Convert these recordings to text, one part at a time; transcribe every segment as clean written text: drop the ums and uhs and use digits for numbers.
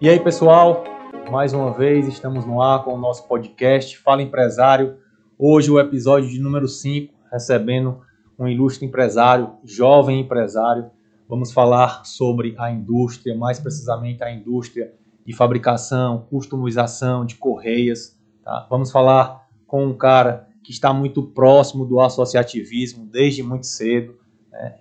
E aí, pessoal, mais uma vez estamos no ar com o nosso podcast Fala Empresário. Hoje o episódio de número 5, recebendo um ilustre empresário, jovem empresário. Vamos falar sobre a indústria, mais precisamente a indústria de fabricação, customização de correias. Tá? Vamos falar com um cara que está muito próximo do associativismo desde muito cedo.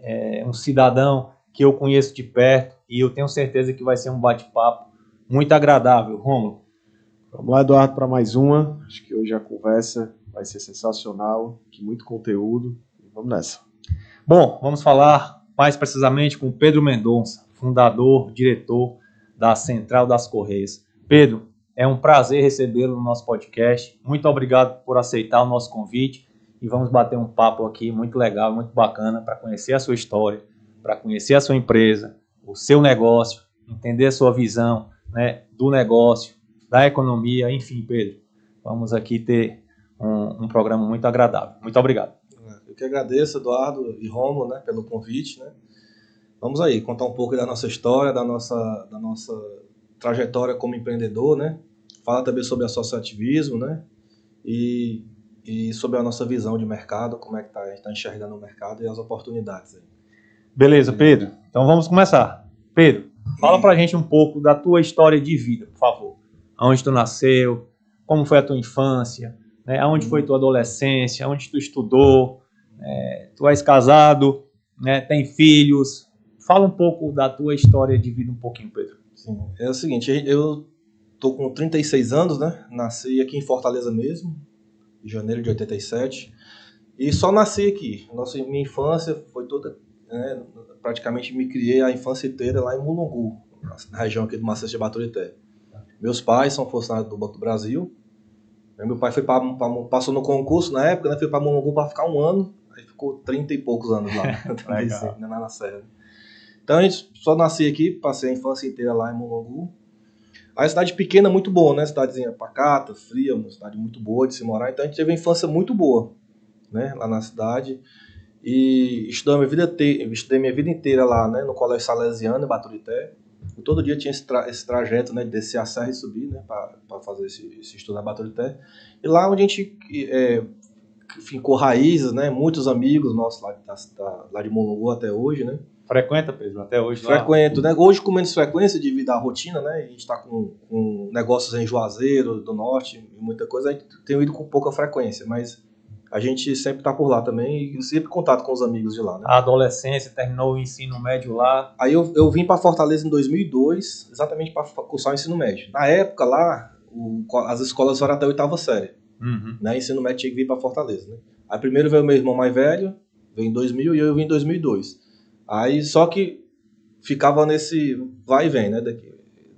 É um cidadão que eu conheço de perto e eu tenho certeza que vai ser um bate-papo muito agradável. Rômulo. Vamos lá, Eduardo, para mais uma. Acho que hoje a conversa vai ser sensacional, que muito conteúdo. Vamos nessa. Bom, vamos falar mais precisamente com o Pedro Mendonça, fundador, diretor da Central das Correias. Pedro, é um prazer recebê-lo no nosso podcast. Muito obrigado por aceitar o nosso convite e vamos bater um papo aqui muito legal, muito bacana para conhecer a sua história, para conhecer a sua empresa, o seu negócio, entender a sua visão, né, do negócio, da economia, enfim, Pedro. Vamos aqui ter um programa muito agradável. Muito obrigado. Eu que agradeço, Eduardo e Rômulo, né, pelo convite, né. Vamos aí contar um pouco da nossa história, da nossa trajetória como empreendedor, né. Falar também sobre associativismo, né, e sobre a nossa visão de mercado, como é que a gente está enxergando o mercado e as oportunidades aí. Beleza, Pedro. Então vamos começar. Pedro, fala pra gente um pouco da tua história de vida, por favor. Aonde tu nasceu, como foi a tua infância, né? Aonde foi tua adolescência, onde tu estudou, tu és casado, né? Tem filhos. Fala um pouco da tua história de vida um pouquinho, Pedro. Sim, é o seguinte, eu tô com 36 anos, né? Nasci aqui em Fortaleza mesmo, em janeiro de 87, e só nasci aqui. Minha infância foi toda, né, praticamente me criei a infância inteira lá em Mulungu, na região aqui do Maciço de Baturité. Meus pais são funcionários do Banco do Brasil. Meu pai passou no concurso na época, né, foi para Mulungu para ficar um ano, aí ficou 30 e poucos anos lá, né, lá na Serra. Então a gente só nasci aqui, passei a infância inteira lá em Mulungu. A cidade pequena, muito boa, né, cidadezinha pacata, fria, uma cidade muito boa de se morar, então a gente teve uma infância muito boa, né, lá na cidade. E estudei minha vida inteira lá, né, no Colégio Salesiano, em Baturité. E todo dia tinha esse trajeto, né, de descer a serra e subir, né, para fazer esse estudo na Baturité. E lá onde a gente fincou raízes, né, muitos amigos nossos lá de Mulungu até hoje, né. Frequenta, Pedro, até hoje? Frequento, né, hoje com menos frequência devido à rotina, né, a gente está com negócios em Juazeiro do Norte e muita coisa, a gente tem ido com pouca frequência, mas a gente sempre está por lá também e sempre em contato com os amigos de lá, né? A adolescência, terminou o ensino médio lá. Aí eu vim para Fortaleza em 2002, exatamente para cursar o ensino médio. Na época lá, as escolas eram até a 8ª série. Né? Ensino médio tinha que vir para Fortaleza, né? Aí primeiro veio meu irmão mais velho, veio em 2000 e eu vim em 2002. Aí só que ficava nesse vai e vem, né?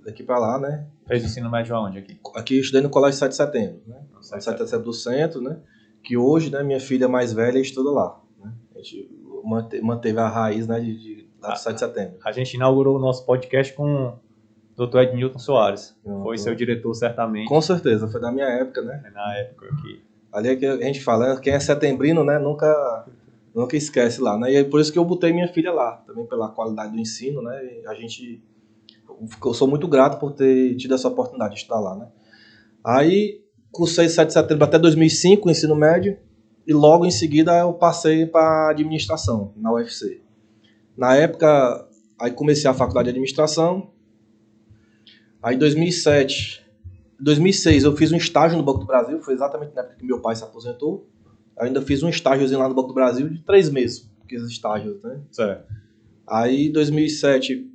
Daqui para lá, né? Fez o ensino médio aonde aqui? Aqui eu estudei no Colégio 7 de Setembro, né? 7 de Setembro do centro, né? Que hoje, né, minha filha mais velha estuda lá, né? A gente manteve a raiz, né, lá do 7 de setembro. A gente inaugurou o nosso podcast com o Dr. Ednilton Soares. Foi seu diretor, certamente. Com certeza, foi da minha época, né? Na época aqui. Ali é que a gente fala, quem é setembrino, né, nunca esquece lá, né? E é por isso que eu botei minha filha lá, também pela qualidade do ensino, né? Eu sou muito grato por ter tido essa oportunidade de estudar lá, né? Aí cursei 7 de setembro até 2005, ensino médio, e logo em seguida eu passei para administração, na UFC. Na época, aí comecei a faculdade de administração, aí em 2006 eu fiz um estágio no Banco do Brasil, foi exatamente na época que meu pai se aposentou, eu ainda fiz um estágiozinho lá no Banco do Brasil de 3 meses, aqueles estágios, né? Certo. Aí em 2007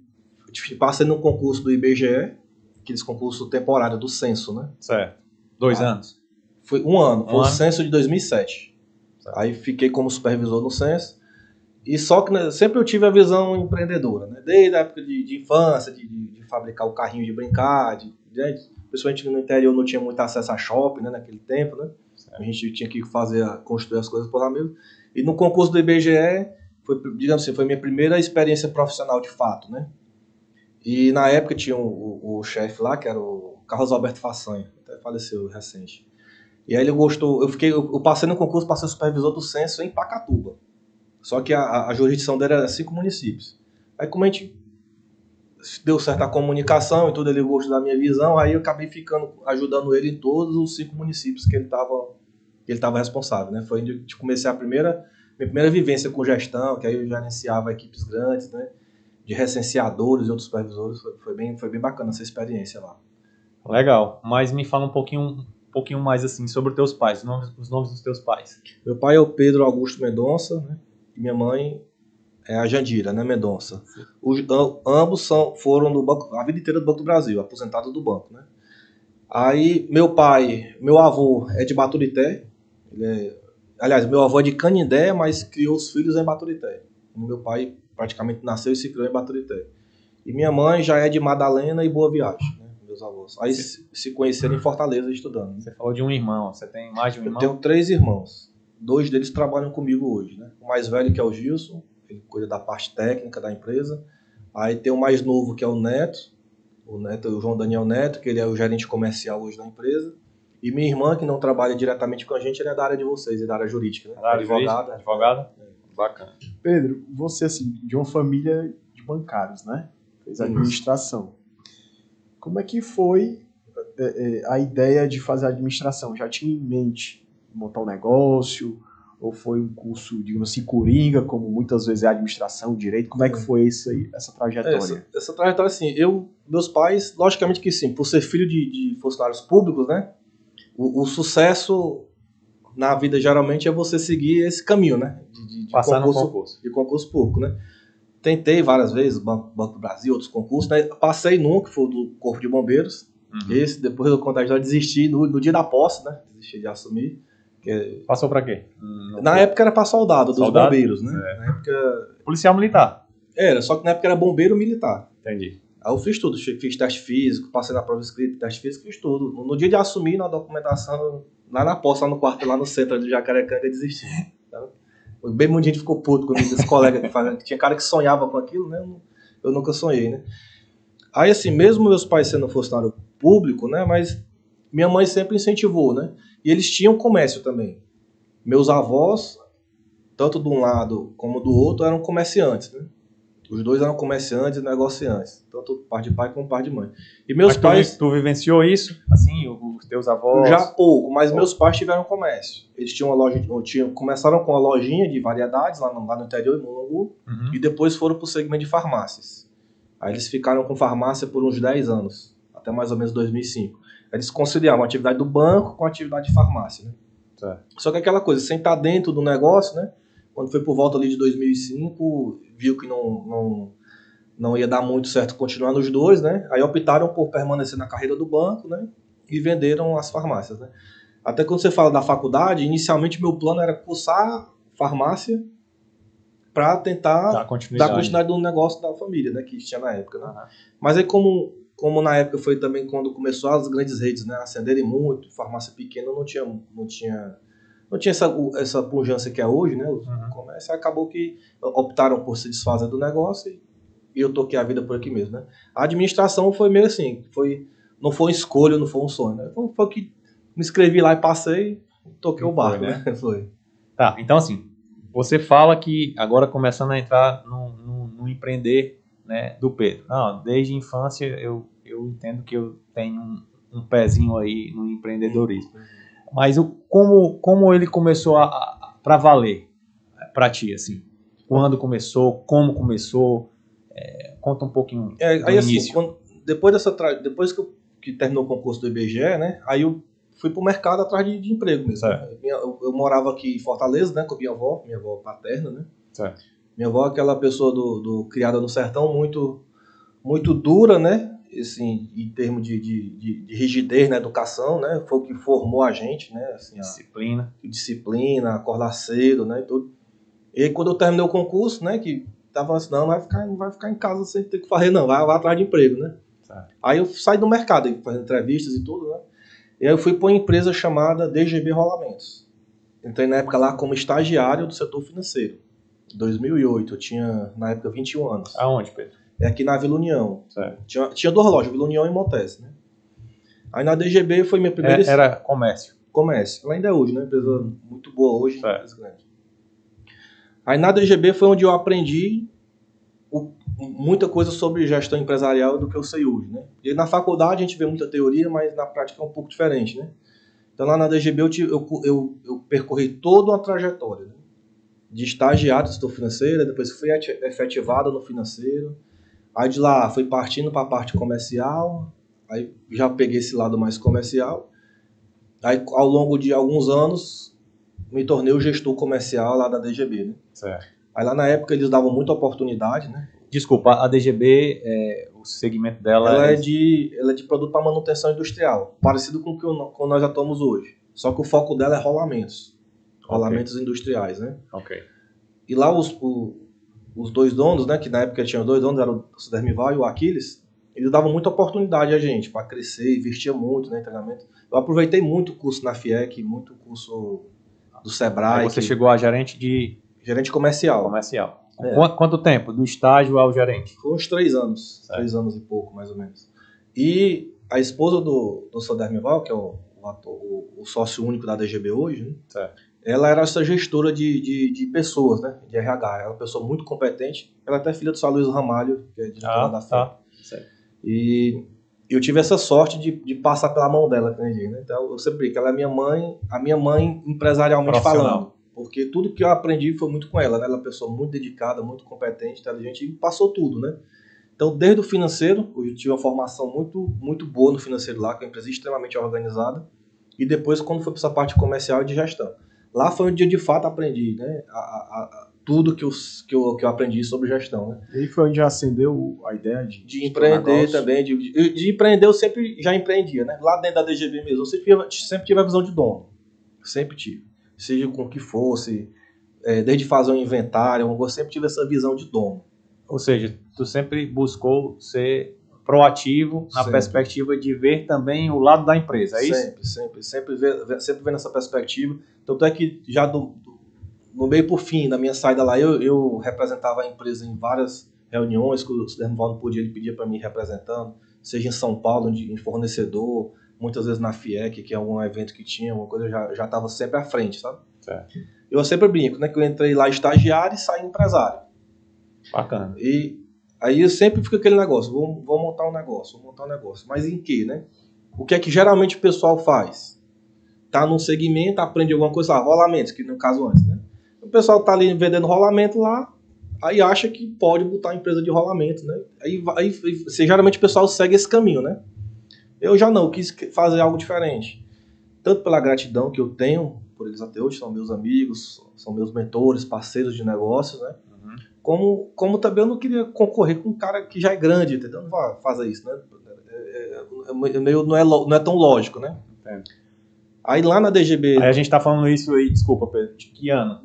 passei no concurso do IBGE, aqueles concursos temporários do censo, né? Certo. 2 anos? Foi um ano, foi o censo de 2007. Certo. Aí fiquei como supervisor no censo. E só que, né, sempre eu tive a visão empreendedora, né? Desde a época de infância, de fabricar o carrinho de brincar, principalmente no interior não tinha muito acesso a shopping, né, naquele tempo, né? Certo. A gente tinha que construir as coisas por lá mesmo. E no concurso do IBGE, digamos assim, foi minha primeira experiência profissional de fato, né? E na época tinha o chefe lá, que era o Carlos Alberto Façanha, até faleceu recente. E aí ele gostou, eu passei no concurso, passei supervisor do censo em Pacatuba. Só que a jurisdição dele era 5 municípios. Aí como a gente deu certa comunicação e tudo, ele gostou da minha visão, aí eu acabei ajudando ele em todos os 5 municípios que ele estava responsável, né? Foi onde eu comecei minha primeira vivência com gestão, que aí eu gerenciava equipes grandes, né? De recenseadores e outros supervisores, foi bem bacana essa experiência lá. Legal, mas me fala um pouquinho mais assim sobre os teus pais, os nomes dos teus pais. Meu pai é o Pedro Augusto Mendonça, né? E minha mãe é a Jandira, né, Mendonça. Ambos foram do banco, a vida inteira do Banco do Brasil, aposentados do banco, né? Aí meu avô é de Baturité, aliás, meu avô é de Canindé, mas criou os filhos em Baturité. Meu pai praticamente nasceu e se criou em Baturité. E minha mãe já é de Madalena e Boa Viagem, né, meus avós. Aí se conheceram em Fortaleza estudando. Né? Você falou de um irmão, você tem mais de um irmão? Eu tenho 3 irmãos, 2 deles trabalham comigo hoje, né? O mais velho que é o Gilson, ele cuida da parte técnica da empresa. Aí tem o mais novo que é o Neto, o João Daniel Neto, que ele é o gerente comercial hoje da empresa. E minha irmã, que não trabalha diretamente com a gente, ele é da área de vocês, é da área jurídica, né? Advogada. Advogada? Bacana. Pedro, você, assim, de uma família de bancários, né? Fez administração. Como é que foi a ideia de fazer administração? Já tinha em mente montar um negócio? Ou foi um curso, digamos assim, coringa, como muitas vezes é administração, direito? Como é que foi essa trajetória? Essa trajetória, assim, meus pais, logicamente que sim, por ser filho de funcionários públicos, né? O sucesso na vida geralmente é você seguir esse caminho, né? De passar no concurso. De concurso público, né? Tentei várias vezes, Banco do Brasil, outros concursos, né? Passei num, que foi o do Corpo de Bombeiros. Esse, depois eu contar, já desisti no dia da posse, né? Desisti de assumir. Passou pra quê? Na época era pra soldado dos bombeiros, né? É. Na época... Policial militar. Era, só que na época era bombeiro militar. Entendi. Aí eu fiz tudo, fiz teste físico, passei na prova escrita, teste físico, fiz tudo. No dia de assumir, na documentação, lá na posse, lá no quarto, lá no centro de Jacarecanga, eu desisti. Então, bem muita gente ficou puto comigo, esse colega que tinha cara que sonhava com aquilo, né? Eu nunca sonhei, né? Aí assim, mesmo meus pais sendo funcionário público, né? Mas minha mãe sempre incentivou, né? E eles tinham comércio também. Meus avós, tanto de um lado como do outro, eram comerciantes, né? Os dois eram comerciantes e negociantes, tanto par de pai como par de mãe. E meus pais... Tu vivenciou isso? Assim, os teus avós? Já pouco, mas meus pais tiveram comércio. Eles tinham uma loja, começaram com uma lojinha de variedades lá no interior, em Mulungu, e depois foram para o segmento de farmácias. Aí eles ficaram com farmácia por uns 10 anos, até mais ou menos 2005. Eles conciliavam a atividade do banco com a atividade de farmácia, né? Certo. Só que aquela coisa, sem estar dentro do negócio, né? Quando foi por volta ali de 2005, viu que não ia dar muito certo continuar nos dois, né? Aí optaram por permanecer na carreira do banco, né? E venderam as farmácias, né? Até quando você fala da faculdade, inicialmente meu plano era cursar farmácia para tentar dar continuidade do negócio da família, né? Que tinha na época, né? Mas aí como na época foi também quando começou as grandes redes, né, acenderem muito, farmácia pequena não tinha essa pujança que é hoje, né, o comércio, acabou que optaram por se desfazer do negócio e eu toquei a vida por aqui mesmo, né. A administração foi meio assim, não foi uma escolha, não foi um sonho, né, foi que me inscrevi lá e passei, toquei o barco, né. Foi. Tá, então assim, você fala que agora começando a entrar no empreender, né, do Pedro. Não, desde a infância eu entendo que eu tenho um pezinho aí no empreendedorismo. Mas como ele começou para valer para ti, assim? Quando começou? Como começou? Conta um pouquinho do aí, início. Assim, depois que terminou o concurso do IBGE, né, aí eu fui pro mercado atrás de emprego mesmo. Né? Eu morava aqui em Fortaleza, né, com minha avó paterna, né? Certo. Minha avó é aquela pessoa criada no sertão, muito, muito dura, né? Assim, em termos de rigidez na educação, né? Foi o que formou a gente, né? Assim, disciplina, acordar cedo, né? E tudo. E aí, quando eu terminei o concurso, né? Que tava assim, não vai ficar em casa sem ter que fazer, não. Vai atrás de emprego, né? Certo. Aí eu saí do mercado, fazendo entrevistas e tudo, né? E aí eu fui para uma empresa chamada DGB Rolamentos. Entrei na época lá como estagiário do setor financeiro. 2008, eu tinha, na época, 21 anos. Aonde, Pedro? É aqui na Vila União. Certo. Tinha 2 lojas, Vila União e Montes, né? Aí na DGB foi minha primeira... Era comércio. Comércio. Ela ainda é hoje, né? Empresa muito boa hoje. Grande. Aí na DGB foi onde eu aprendi muita coisa sobre gestão empresarial do que eu sei hoje, né? E na faculdade a gente vê muita teoria, mas na prática é um pouco diferente, né? Então lá na DGB eu percorri toda uma trajetória, né? De estagiário do setor financeiro, depois fui efetivado no financeiro, aí de lá fui partindo para a parte comercial, aí já peguei esse lado mais comercial, aí ao longo de alguns anos me tornei o gestor comercial lá da DGB, né? Certo. Aí lá na época eles davam muita oportunidade, né? Desculpa, a DGB, o segmento dela Ela é de produto para manutenção industrial, parecido com o que nós atuamos hoje. Só que o foco dela é rolamentos. Rolamentos industriais, né? Ok. E lá os dois donos, né? Que na época tinham dois donos, eram o Sudermival e o Aquiles, eles davam muita oportunidade a gente para crescer, investia muito no treinamento. Eu aproveitei muito o curso na FIEC, muito curso do Sebrae. Aí você chegou a gerente comercial. comercial. Quanto tempo? Do estágio ao gerente? Foi uns 3 anos. Certo. 3 anos e pouco, mais ou menos. E a esposa do Sudermival, que é o sócio único da DGB hoje, né? Certo. Ela era essa gestora de pessoas, né? De RH. Ela é uma pessoa muito competente. Ela é até filha do Sr. Luiz Ramalho, que é diretora da FIEC. Certo. E eu tive essa sorte de passar pela mão dela, né? Então eu sempre brinco, ela é a minha mãe empresarialmente falando. Porque tudo que eu aprendi foi muito com ela, né? Ela é uma pessoa muito dedicada, muito competente, inteligente e passou tudo, né? Então, desde o financeiro, eu tive uma formação muito, muito boa no financeiro lá, que é uma empresa extremamente organizada. E depois, quando foi para essa parte comercial e de gestão. Lá foi onde eu, de fato, aprendi, né? Tudo que eu aprendi sobre gestão, né? E aí foi onde acendeu a ideia de empreender também. De empreender eu sempre já empreendia, né? Lá dentro da DGB mesmo, eu sempre tive a visão de dono. Sempre tive. Seja com o que fosse, desde fazer um inventário, eu sempre tive essa visão de dono. Ou seja, tu sempre buscou ser proativo na perspectiva de ver também o lado da empresa, é isso? Sempre vendo essa perspectiva. Tanto é que já no meio por fim da minha saída lá, eu representava a empresa em várias reuniões que o Sudermival não podia, ele pedia para mim representando, seja em São Paulo, em fornecedor, muitas vezes na FIEC, que é algum evento que tinha, alguma coisa, eu já estava sempre à frente, sabe? Certo. Eu sempre brinco, né, que eu entrei lá estagiário e saí empresário. Bacana. E aí eu sempre fico aquele negócio, vou montar um negócio, mas em que, né? O que é que geralmente o pessoal faz? Tá num segmento, aprende alguma coisa lá, rolamentos, que no caso antes, né? O pessoal tá ali vendendo rolamento lá, aí acha que pode botar uma empresa de rolamento, né? Aí geralmente o pessoal segue esse caminho, né? Eu já não, quis fazer algo diferente. Tanto pela gratidão que eu tenho por eles até hoje, são meus amigos, são meus mentores, parceiros de negócios, né? Como também eu não queria concorrer com um cara que já é grande, entendeu? Não vai fazer isso, né? Não é tão lógico, né? É. Aí lá na DGB... Aí a gente tá falando isso aí, desculpa, Pedro, de que ano?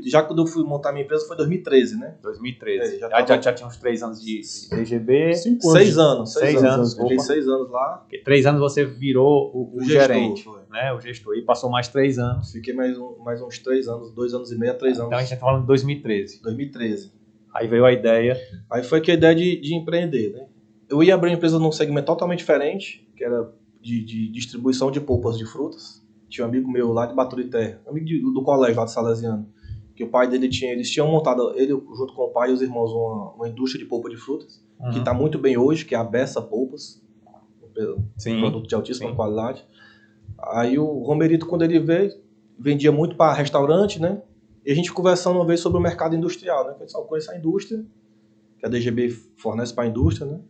Já quando eu fui montar minha empresa foi 2013, né? 2013. Já tinha uns 3 anos de DGB. 6 anos. 6 anos. Fiquei 6 anos lá. 3 anos você virou o gerente, gestor, né? O gestor. E passou mais 3 anos. Fiquei mais uns 3 anos, 2 anos e meio a 3 anos. Então a gente tá falando de 2013. 2013. Aí veio a ideia. Aí foi que a ideia de empreender, né? Eu ia abrir uma empresa num segmento totalmente diferente, que era de distribuição de polpas de frutas. Tinha um amigo meu lá de Baturité, amigo do colégio lá de Salesiano, que o pai dele eles tinham montado, ele junto com o pai e os irmãos, uma indústria de polpa de frutas, que está muito bem hoje, que é a Bessa Polpas, um produto de altíssima qualidade. Aí o Romerito, quando ele veio, vendia muito para restaurante, né? E a gente conversando uma vez sobre o mercado industrial, né? Eu conheço a indústria, que a DGB fornece para a indústria, né?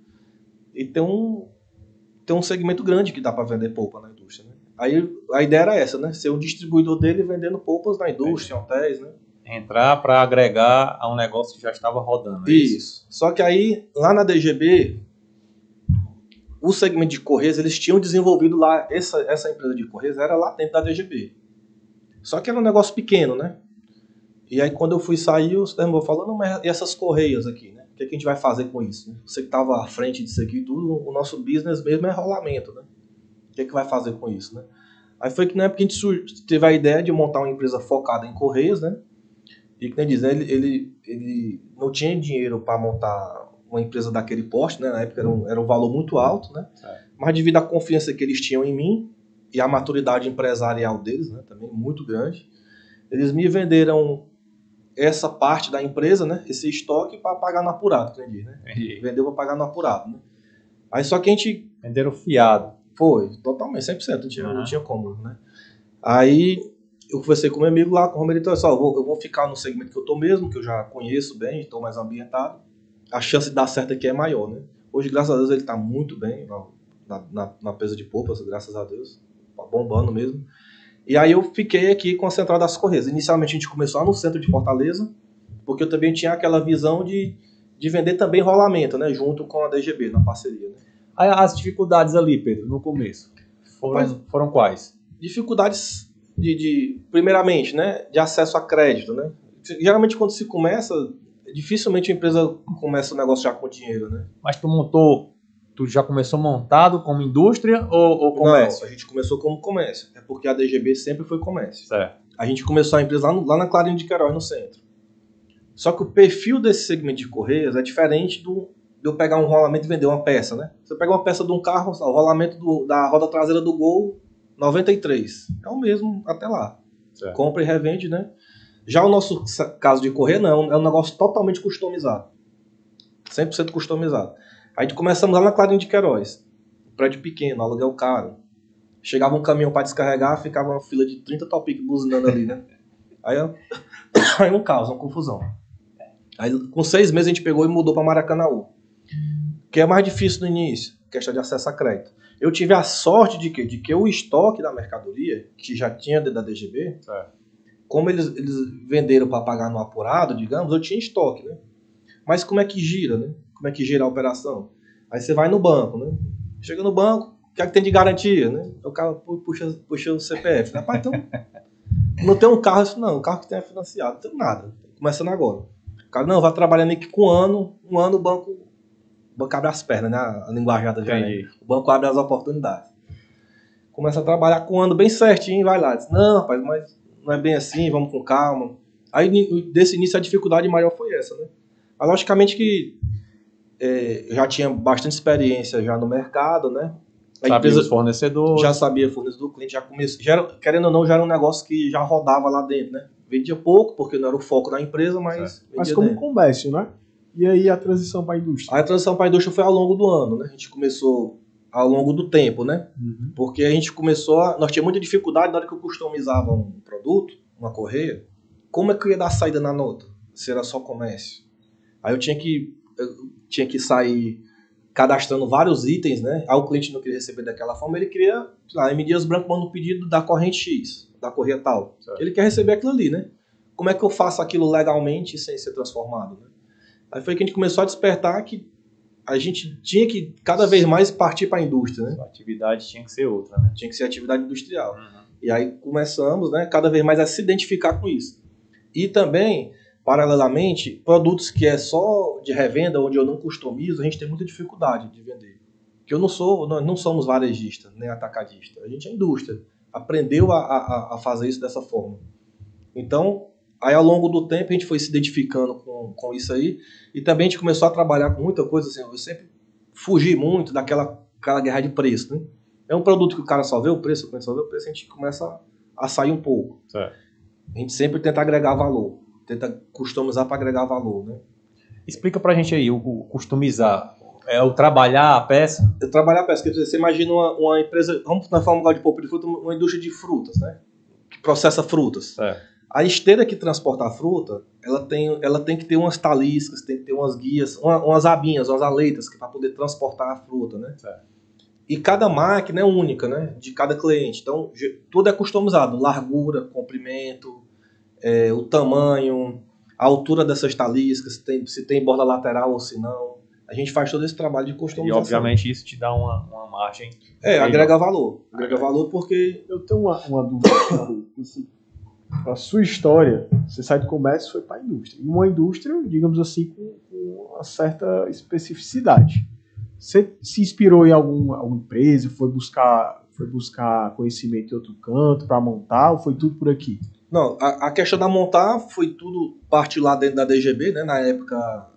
E tem um segmento grande que dá para vender polpa na indústria, né? Aí a ideia era essa, né? Ser um distribuidor dele vendendo polpas na indústria, em hotéis, né? Entrar para agregar a um negócio que já estava rodando. Isso. Só que aí, lá na DGB, o segmento de Correios, eles tinham desenvolvido lá, essa empresa de Correios era lá dentro da DGB. Só que era um negócio pequeno, né? E aí quando eu fui sair, o Sudermival falou, não, mas e essas Correias aqui, né? O que a gente vai fazer com isso? Você que estava à frente disso aqui tudo, o nosso business mesmo é rolamento, né? O que vai fazer com isso, né? Aí foi que na época a gente teve a ideia de montar uma empresa focada em Correios, né? E que nem diz, ele não tinha dinheiro para montar uma empresa daquele porte, né? Na época era um valor muito alto, né? Mas devido à confiança que eles tinham em mim e a maturidade empresarial deles, né? Também muito grande, eles me venderam essa parte da empresa, né? Esse estoque para pagar no apurado, entendi, né? Vendeu para pagar no apurado, né? Aí só que a gente... Venderam fiado. Foi, totalmente, 100%, não tinha como, né? Aí eu conversei com meu amigo lá, com o Romero, então eu vou ficar no segmento que eu tô mesmo, que eu já conheço bem, estou mais ambientado. A chance de dar certo aqui é maior, né? Hoje, graças a Deus, ele tá muito bem na pesa de polpas, graças a Deus. Tá bombando mesmo. E aí eu fiquei aqui com a Central das Correias. Inicialmente a gente começou lá no centro de Fortaleza, porque eu também tinha aquela visão de vender também rolamento, né? Junto com a DGB, na parceria, né? Aí as dificuldades ali, Pedro, no começo, foram quais? Dificuldades primeiramente, né? De acesso a crédito, né? Geralmente quando se começa, dificilmente a empresa começa o negócio já com dinheiro, né? Mas tu já começou montado como indústria ou comércio? Não, a gente começou como comércio. É porque a DGB sempre foi comércio. Certo. A gente começou a empresa lá na Clarinha de Queiroz, no centro. Só que o perfil desse segmento de Correias é diferente de eu pegar um rolamento e vender uma peça, né? Você pega uma peça de um carro, o rolamento da roda traseira do Gol, 93. É o mesmo até lá. Certo. Compra e revende, né? Já o nosso caso de Correia, não. É um negócio totalmente customizado. 100% customizado. Aí a gente começamos lá na Clarinha de Queiroz. Prédio pequeno, aluguel caro. Chegava um caminhão para descarregar, ficava uma fila de 30 Topic buzinando ali, né? Aí um caos, uma confusão. Aí com 6 meses a gente pegou e mudou para Maracanaú. Que é mais difícil no início, questão de acesso a crédito. Eu tive a sorte de que o estoque da mercadoria, que já tinha dentro da DGB, como eles venderam para pagar no apurado, digamos, eu tinha estoque, né? Mas como é que gira, né? Como é que gira a operação? Aí você vai no banco, né? Chega no banco, o que é que tem de garantia, né? O cara puxa o CPF. Rapaz, então, não tem um carro, isso não. O carro que tem é financiado, não tem nada. Começando agora. O cara, não, vai trabalhando aqui com um ano o banco abre as pernas, né? A linguajada já, né? O banco abre as oportunidades. Começa a trabalhar com um ano bem certinho, vai lá. Diz, não, rapaz, mas não é bem assim, vamos com calma. Aí, desse início, a dificuldade maior foi essa, né? Mas, logicamente que eu já tinha bastante experiência já no mercado, né? A empresa os fornecedores. Já sabia fornecedor do cliente, já começou. Querendo ou não, já era um negócio que já rodava lá dentro, né? Vendia pouco, porque não era o foco da empresa, mas vendia Mas como dentro. comércio, né? E aí a transição para a indústria? Aí a transição para a indústria foi ao longo do ano, né? A gente começou ao longo do tempo, né? Uhum. Porque a gente nós tínhamos muita dificuldade na hora que eu customizava um produto, uma correia, como é que eu ia dar saída na nota? Se era só comércio. Aí eu tinha que sair cadastrando vários itens, né? Aí o cliente não queria receber daquela forma, ele queria, sei lá, M. Dias Branco manda um pedido da corrente X, da correia tal. Certo. Ele quer receber aquilo ali, né? Como é que eu faço aquilo legalmente sem ser transformado, né? Aí foi que a gente começou a despertar que a gente tinha que cada vez mais partir para a indústria, né? A atividade tinha que ser outra, né? Tinha que ser atividade industrial. Uhum. E aí começamos, né, cada vez mais a se identificar com isso. E também, paralelamente, produtos que é só de revenda, onde eu não customizo, a gente tem muita dificuldade de vender. Porque nós não somos varejistas, nem atacadistas. A gente é indústria. Aprendeu a fazer isso dessa forma. Então, aí ao longo do tempo a gente foi se identificando com isso aí. E também a gente começou a trabalhar com muita coisa assim. Eu sempre fugi muito daquela guerra de preço, né? É um produto que o cara só vê o preço, a gente começa a sair um pouco. Certo. A gente sempre tenta agregar valor. Tenta customizar para agregar valor, né? Explica pra gente aí, o customizar. É o trabalhar a peça? Eu trabalhar a peça, quer dizer, você imagina uma empresa, vamos na forma de polpa de fruta, uma indústria de frutas, né? Que processa frutas. Certo. A esteira que transporta a fruta, ela tem que ter umas taliscas, tem que ter umas guias, umas abinhas, umas aletas para poder transportar a fruta, né? Certo. E cada máquina é única, né? De cada cliente. Então, tudo é customizado. Largura, comprimento, o tamanho, a altura dessas taliscas, se tem borda lateral ou se não. A gente faz todo esse trabalho de E customização. obviamente isso te dá uma margem. Agrega valor. Agrega valor porque... Eu tenho uma dúvida. Assim, a sua história, você sai do comércio e foi para a indústria. E uma indústria, digamos assim, com uma certa especificidade. Você se inspirou em alguma empresa, foi buscar conhecimento em outro canto para montar, ou foi tudo por aqui? Não, a questão da montar foi tudo parte lá dentro da DGB, né? Na época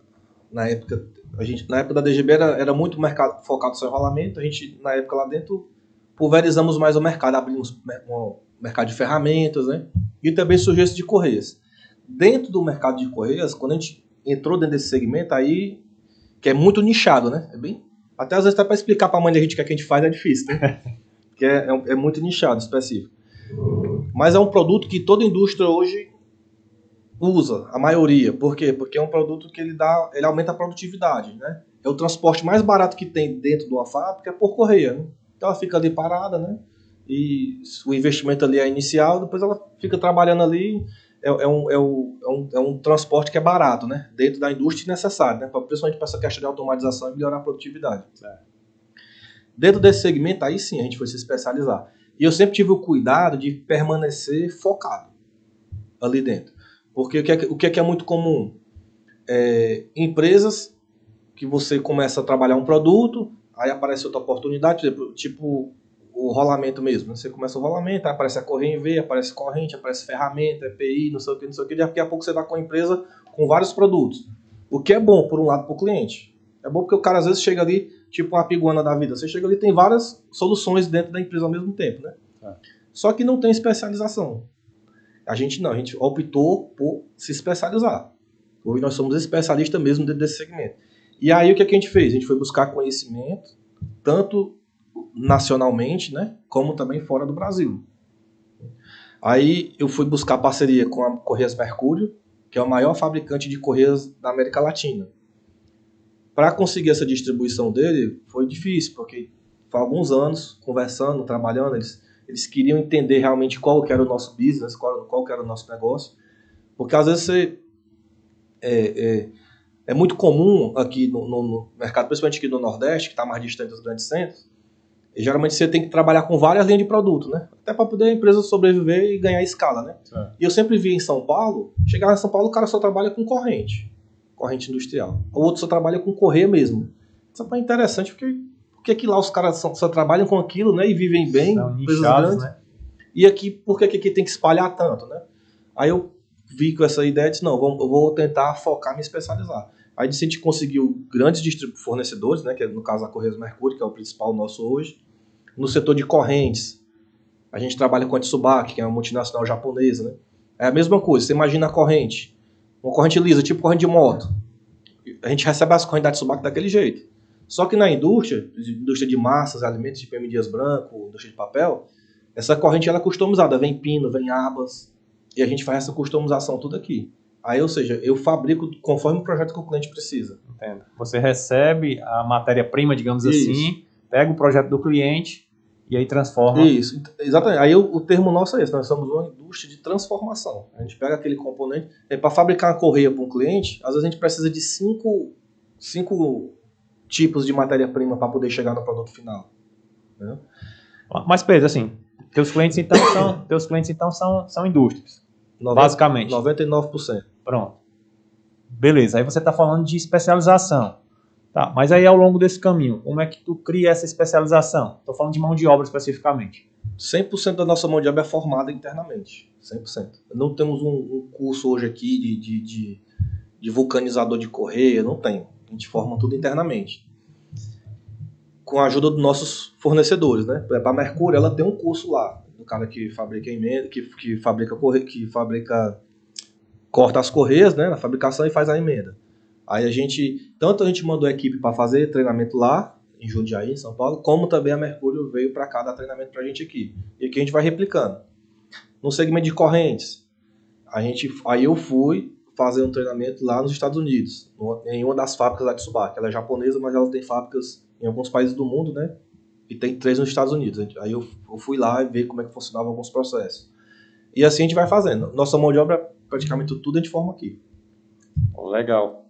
da DGB era muito mercado focado só em rolamento. A gente, na época lá dentro, pulverizamos mais o mercado, abrimos um mercado de ferramentas, né? E também surgiu esse de correias. dentro do mercado de correias, quando a gente entrou dentro desse segmento, aí, que é muito nichado, né? Até às vezes até para explicar para a mãe da gente o que a gente faz é difícil, né? Porque é muito nichado, específico. Mas é um produto que toda indústria hoje usa, a maioria. Por quê? Porque é um produto que ele aumenta a produtividade, né? É o transporte mais barato que tem dentro de uma fábrica é por correia, né? Então ela fica ali parada, né? E o investimento ali é inicial, depois ela fica trabalhando ali. É um transporte que é barato, né? Dentro da indústria necessário, né? Principalmente para essa questão de automatização e melhorar a produtividade. Dentro desse segmento, aí sim a gente foi se especializar. E eu sempre tive o cuidado de permanecer focado ali dentro. Porque o que é muito comum? Empresas que você começa a trabalhar um produto, aí aparece outra oportunidade, tipo o rolamento mesmo. Né? Você começa o rolamento, aí aparece a correia em V, aparece corrente, aparece ferramenta, EPI, não sei o que, daqui a pouco você está com a empresa com vários produtos. O que é bom, por um lado, para o cliente. É bom porque o cara às vezes chega ali, tipo uma piguana da vida, você chega ali e tem várias soluções dentro da empresa ao mesmo tempo, né? Só que não tem especialização. A gente optou por se especializar. Hoje nós somos especialistas mesmo dentro desse segmento. E aí o que a gente fez? A gente foi buscar conhecimento, tanto nacionalmente, né, como também fora do Brasil. Aí eu fui buscar parceria com a Correias Mercúrio, que é o maior fabricante de correias da América Latina. Para conseguir essa distribuição dele foi difícil, porque foi alguns anos conversando, trabalhando, eles queriam entender realmente qual que era o nosso business, qual que era o nosso negócio, porque às vezes é muito comum aqui no mercado, principalmente aqui no Nordeste, que está mais distante dos grandes centros, e geralmente você tem que trabalhar com várias linhas de produto, né? Até para poder a empresa sobreviver e ganhar escala, né? E eu sempre vi em São Paulo, chegar em São Paulo o cara só trabalha com corrente industrial. O outro só trabalha com correia mesmo. Isso é interessante porque aqui lá os caras só trabalham com aquilo, né? E vivem bem, são nichados, né? E aqui, por que aqui tem que espalhar tanto, né? Aí eu vi com essa ideia e disse, não, eu vou tentar focar, me especializar. Aí a gente conseguiu grandes fornecedores, né, que é no caso a Correios Mercúrio, que é o principal nosso hoje. No setor de correntes, a gente trabalha com a Tsubaki, que é uma multinacional japonesa, né? É a mesma coisa, você imagina a corrente, uma corrente lisa, tipo corrente de moto. A gente recebe as correntes da Tsubaki daquele jeito. Só que na indústria de massas, alimentos, tipo M. Dias Branco, indústria de papel, essa corrente ela é customizada, vem pino, vem abas, e a gente faz essa customização tudo aqui. Aí, ou seja, eu fabrico conforme o projeto que o cliente precisa. Entendo. Você recebe a matéria-prima, digamos assim, pega o projeto do cliente e aí transforma. Isso, exatamente. Aí o termo nosso é esse, nós somos uma indústria de transformação. A gente pega aquele componente, para fabricar uma correia para um cliente, às vezes a gente precisa de cinco tipos de matéria-prima para poder chegar no produto final. Né? Mas, Pedro, assim, teus clientes então são indústrias. Basicamente. 99%. Pronto. Beleza, aí você está falando de especialização. Tá, mas aí ao longo desse caminho, como é que tu cria essa especialização? Estou falando de mão de obra especificamente. 100% da nossa mão de obra é formada internamente. 100%. Não temos um curso hoje aqui de vulcanizador de correia, não tem. A gente forma tudo internamente. Com a ajuda dos nossos fornecedores, né? Para a Mercúrio, ela tem um curso lá. Do cara que fabrica emenda, que fabrica corta as correias, né, na fabricação e faz a emenda. Aí a gente mandou a equipe para fazer treinamento lá em Jundiaí, em São Paulo, como também a Mercúrio veio para cá dar treinamento para a gente aqui. E aqui a gente vai replicando. No segmento de correntes, aí eu fui fazer um treinamento lá nos Estados Unidos, em uma das fábricas da Tsubaki. Ela é japonesa, mas ela tem fábricas em alguns países do mundo, né? E tem 3 nos Estados Unidos. Aí eu fui lá e ver como é que funcionavam alguns processos. E assim a gente vai fazendo. Nossa mão de obra, praticamente tudo a gente forma aqui. Legal.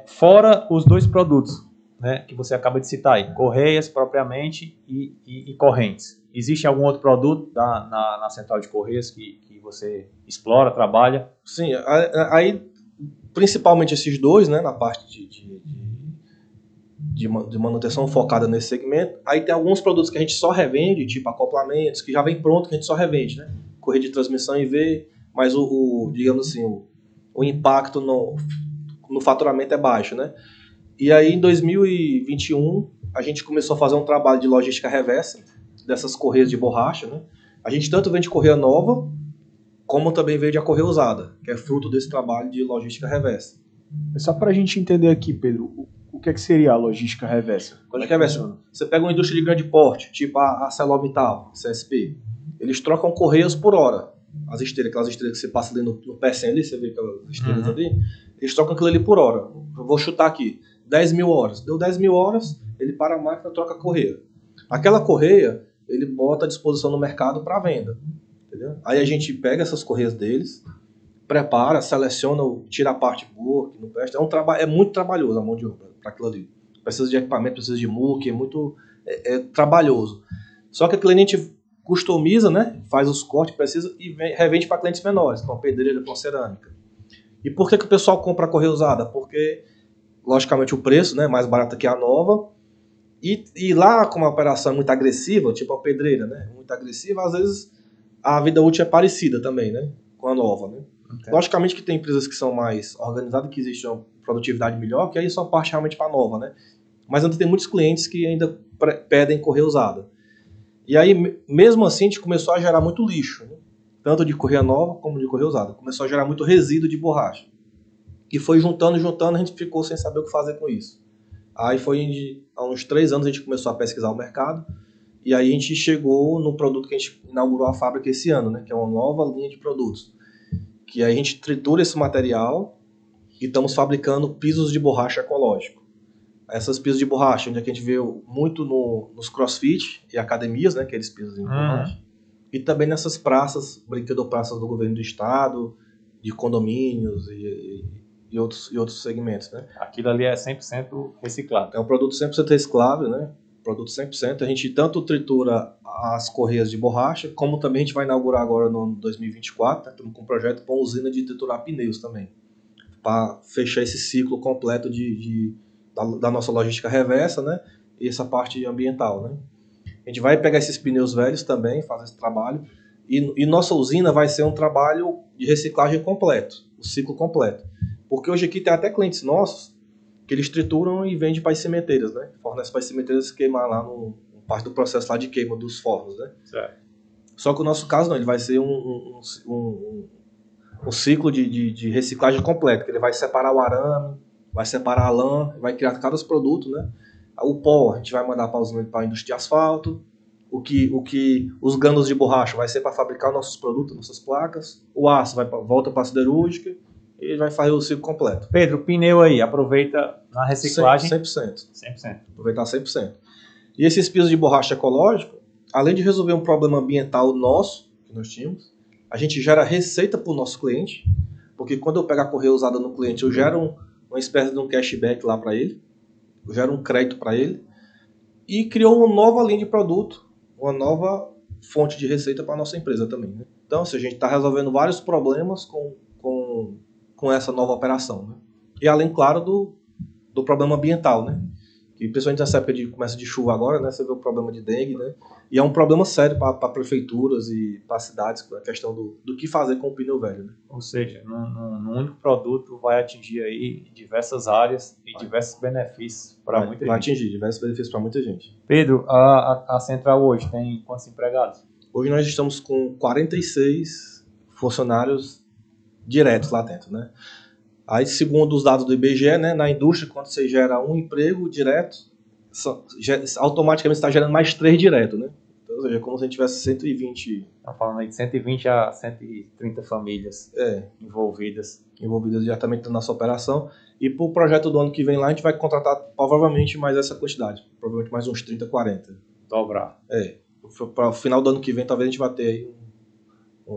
Fora os 2 produtos, né, que você acaba de citar aí, correias propriamente e correntes. Existe algum outro produto na central de correias que você explora, trabalha? Sim, aí principalmente esses 2, né, na parte de manutenção focada nesse segmento. Aí tem alguns produtos que a gente só revende, tipo acoplamentos, que já vem pronto, que a gente só revende, né? Correia de transmissão em V, mas digamos assim, o impacto no faturamento é baixo, né? E aí em 2021 a gente começou a fazer um trabalho de logística reversa dessas correias de borracha, né? A gente tanto vende correia nova como também vende a correia usada, que é fruto desse trabalho de logística reversa. Só para a gente entender aqui, Pedro, o que é que seria a logística reversa? Logística reversa, você pega uma indústria de grande porte, tipo a ArcelorMittal, CSP, eles trocam correias por hora. As esteiras, aquelas esteiras que você passa ali no pé ali, você vê aquelas esteiras ali, eles trocam aquilo ali por hora. Eu vou chutar aqui, 10 mil horas. Deu 10 mil horas, ele para a máquina e troca a correia. Aquela correia, ele bota à disposição no mercado para venda. Entendeu? Aí a gente pega essas correias deles, prepara, seleciona, tira a parte boa, que não presta. É muito trabalhoso a mão de obra para aquilo ali. Precisa de equipamento, precisa de muque, é trabalhoso. Só que aquilo a gente customiza, né? Faz os cortes que precisa e revende para clientes menores, com pedreira, com cerâmica. E por que o pessoal compra a correia usada? Porque, logicamente, o preço, né, é mais barato que a nova. E lá, como a operação é muito agressiva, tipo a pedreira, né? Muito agressiva, às vezes a vida útil é parecida também, né? Com a nova, né? Okay. Logicamente que tem empresas que são mais organizadas, que existe uma produtividade melhor, que aí só parte realmente para nova, né? Mas ainda tem muitos clientes que ainda pedem correia usada. E aí, mesmo assim, a gente começou a gerar muito lixo, né? Tanto de correia nova como de correia usada. Começou a gerar muito resíduo de borracha. E foi juntando, a gente ficou sem saber o que fazer com isso. Aí há uns 3 anos a gente começou a pesquisar o mercado, e aí a gente chegou no produto que a gente inaugurou a fábrica esse ano, né? Que é uma nova linha de produtos. Que aí a gente tritura esse material e estamos fabricando pisos de borracha ecológico. Essas pisos de borracha, onde a gente vê muito nos crossfit e academias, né, aqueles pisos de borracha, e também nessas praças, brinquedopraças do governo do estado, de condomínios e outros segmentos, né? Aquilo ali é 100% reciclado. É um produto 100% reciclável, né? Produto 100%. A gente tanto tritura as correias de borracha, como também a gente vai inaugurar agora no 2024, né? Estamos com um projeto com usina de triturar pneus também, para fechar esse ciclo completo da nossa logística reversa, né? E essa parte ambiental, né? A gente vai pegar esses pneus velhos também, fazer esse trabalho, e nossa usina vai ser um trabalho de reciclagem completo, o ciclo completo. Porque hoje aqui tem até clientes nossos que eles trituram e vendem para as cimenteiras, né? Fornece para as cimenteiras queimar lá no parte do processo lá de queima dos fornos, né? Certo. Só que o nosso caso não, ele vai ser um ciclo de reciclagem completo, que ele vai separar o arame, vai separar a lã, vai criar cada produto, né? O pó a gente vai mandar para a indústria de asfalto, os granos de borracha vai ser para fabricar nossos produtos, nossas placas, o aço volta para a siderúrgica e vai fazer o ciclo completo. Pedro, pneu aí, aproveita na reciclagem? 100%. 100%. Aproveitar 100%. E esses pisos de borracha ecológico, além de resolver um problema ambiental nosso, que nós tínhamos, a gente gera receita para o nosso cliente, porque quando eu pego a correia usada no cliente, eu gero uma espécie de um cashback lá para ele, eu gero um crédito para ele, e criou uma nova linha de produto, uma nova fonte de receita para a nossa empresa também, né? Então, a gente está resolvendo vários problemas com essa nova operação, né? E além, claro, do problema ambiental, né? E principalmente nessa época de começo de chuva agora, né? Você vê o problema de dengue, né? E é um problema sério para prefeituras e para cidades, a questão do que fazer com o pneu velho, né? Ou seja, num único produto vai atingir aí diversas áreas e diversos benefícios para muita gente. Vai atingir diversos benefícios para muita gente. Pedro, a Central hoje tem quantos empregados? Hoje nós estamos com 46 funcionários diretos lá dentro, né? Aí, segundo os dados do IBGE, né, na indústria, quando você gera um emprego direto, automaticamente está gerando mais 3 direto, né? Então, ou seja, é como se a gente tivesse 120... Está falando aí de 120 a 130 famílias envolvidas diretamente na nossa operação. E para o projeto do ano que vem lá, a gente vai contratar provavelmente mais essa quantidade. Provavelmente mais uns 30, 40. Dobrar. Para o final do ano que vem, talvez a gente vai ter aí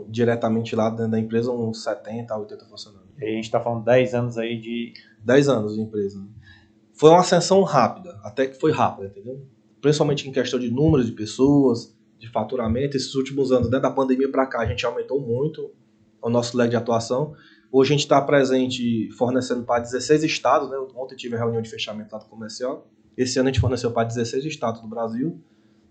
diretamente lá dentro da empresa uns 70 a 80 funcionários. E a gente está falando 10 anos aí de... 10 anos de empresa. Né? Foi uma ascensão rápida, até que foi rápida, entendeu? Principalmente em questão de números de pessoas, de faturamento. Esses últimos anos, da pandemia para cá, a gente aumentou muito o nosso leque de atuação. Hoje a gente está presente fornecendo para 16 estados, né? Ontem tive a reunião de fechamento lá do comercial. Esse ano a gente forneceu para 16 estados do Brasil.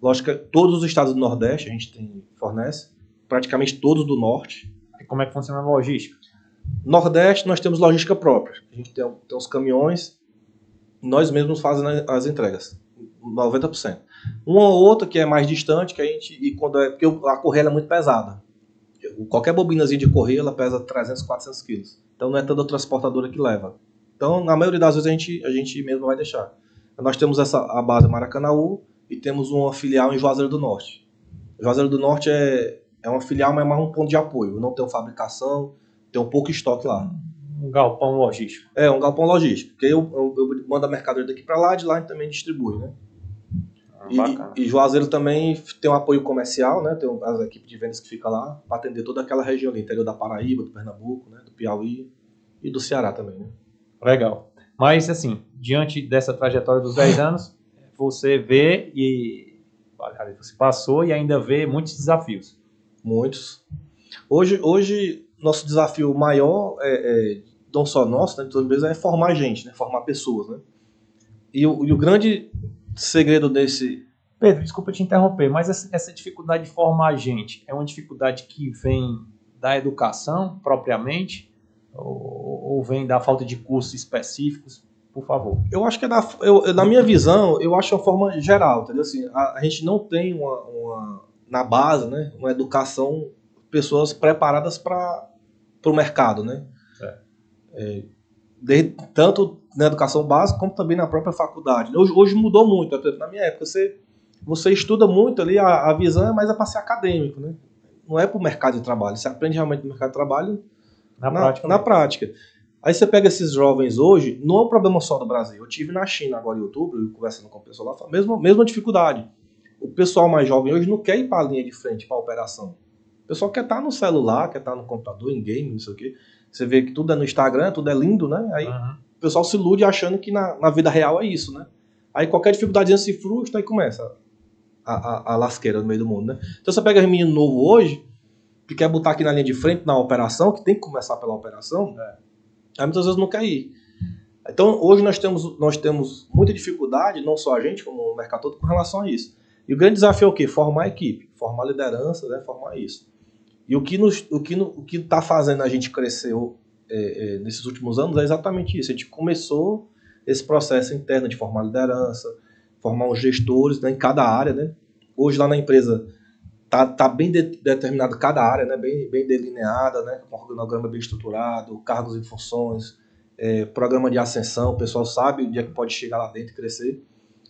Lógico que todos os estados do Nordeste a gente fornece, praticamente todos do Norte. E como é que funciona a logística? Nordeste nós temos logística própria. A gente tem os caminhões, nós mesmos fazemos as entregas, 90%. Uma ou outra que é mais distante, que a gente, porque a correia é muito pesada. qualquer bobinazinha de correia, ela pesa 300, 400 quilos. Então não é toda transportadora que leva. Então, na maioria das vezes, a gente mesmo vai deixar. Nós temos a base em Maracanaú e temos uma filial em Juazeiro do Norte. Juazeiro do Norte é uma filial, mas é mais um ponto de apoio. Não tem fabricação, tem um pouco estoque lá. Um galpão logístico. É, um galpão logístico. Porque eu mando a mercadoria daqui para lá, de lá a gente também distribui, né? E Juazeiro também tem um apoio comercial, né? Tem as equipes de vendas que ficam lá para atender toda aquela região ali, interior da Paraíba, do Pernambuco, né? Do Piauí e do Ceará também, né? Legal. Mas, assim, diante dessa trajetória dos 10 anos, você vê e você passou e ainda vê muitos desafios. Muitos. Hoje nosso desafio maior, não só nosso, né, de todas as vezes, é formar gente, né? Formar pessoas, né? E o grande segredo desse... Pedro, desculpa te interromper, mas essa dificuldade de formar gente é uma dificuldade que vem da educação propriamente ou vem da falta de cursos específicos? Por favor. Eu acho que na minha visão, eu acho uma forma geral, entendeu? Assim, a gente não tem na base, né, uma educação, pessoas preparadas para o mercado, né? Tanto na educação básica como também na própria faculdade. Hoje mudou muito. Na minha época, você estuda muito ali, a visão é mais para ser acadêmico, né? Não é para o mercado de trabalho. Você aprende realmente no mercado de trabalho na prática. Aí você pega esses jovens hoje, não é um problema só do Brasil. Eu estive na China agora em outubro, conversando com o pessoal lá, mesma dificuldade. O pessoal mais jovem hoje não quer ir para a linha de frente, para a operação. O pessoal quer estar no celular, quer estar no computador, em game, não sei o quê. Você vê que tudo é no Instagram, tudo é lindo, né? Aí o pessoal se ilude achando que na vida real é isso, né? Aí qualquer dificuldade se frustra e começa a lasqueira no meio do mundo, né? Então você pega um menino novo hoje, que quer botar aqui na linha de frente, na operação, que tem que começar pela operação, aí muitas vezes não quer ir. Então hoje nós temos muita dificuldade, não só a gente, como o mercado todo, com relação a isso. E o grande desafio é o quê? Formar a equipe, formar a liderança, né? Formar isso. E o que está fazendo a gente crescer nesses últimos anos é exatamente isso. A gente começou esse processo interno de formar liderança, formar os gestores, né, em cada área, né? Hoje lá na empresa tá bem determinado cada área, né? Bem delineada, né? Com um organograma bem estruturado, cargos e funções, programa de ascensão, o pessoal sabe onde é que pode chegar lá dentro e crescer.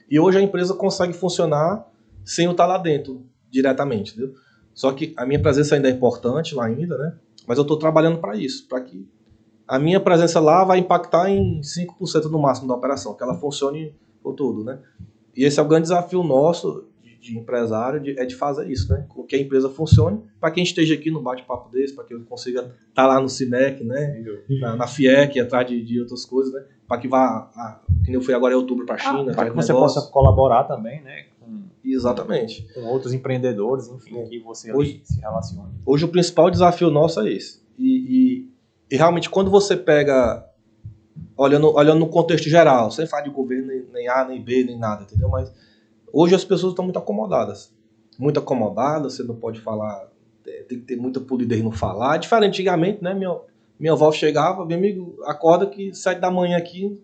E hoje a empresa consegue funcionar sem eu estar lá dentro diretamente, entendeu? Só que a minha presença ainda é importante lá ainda, né? Mas eu estou trabalhando para isso, para que a minha presença lá vai impactar em 5% no máximo da operação, que ela funcione por tudo, né? E esse é o grande desafio nosso de empresário, de fazer isso, né? Com que a empresa funcione, para quem esteja aqui no bate-papo desse, para que eu consiga estar lá no CIMEC, né? Na FIEC, atrás de outras coisas, né? Para que vá, que eu fui agora em outubro para a China. Para que você possa colaborar também, né? Exatamente. Com outros empreendedores, enfim, que você hoje se relaciona. Hoje o principal desafio nosso é esse. E realmente quando você pega, olhando no contexto geral, sem falar de governo, nem A, nem B, nem nada, entendeu? Mas hoje as pessoas estão muito acomodadas. Muito acomodadas, você não pode falar, tem que ter muita polidez no falar. Diferente antigamente, né? Minha avó chegava, meu amigo, acorda que 7 da manhã aqui,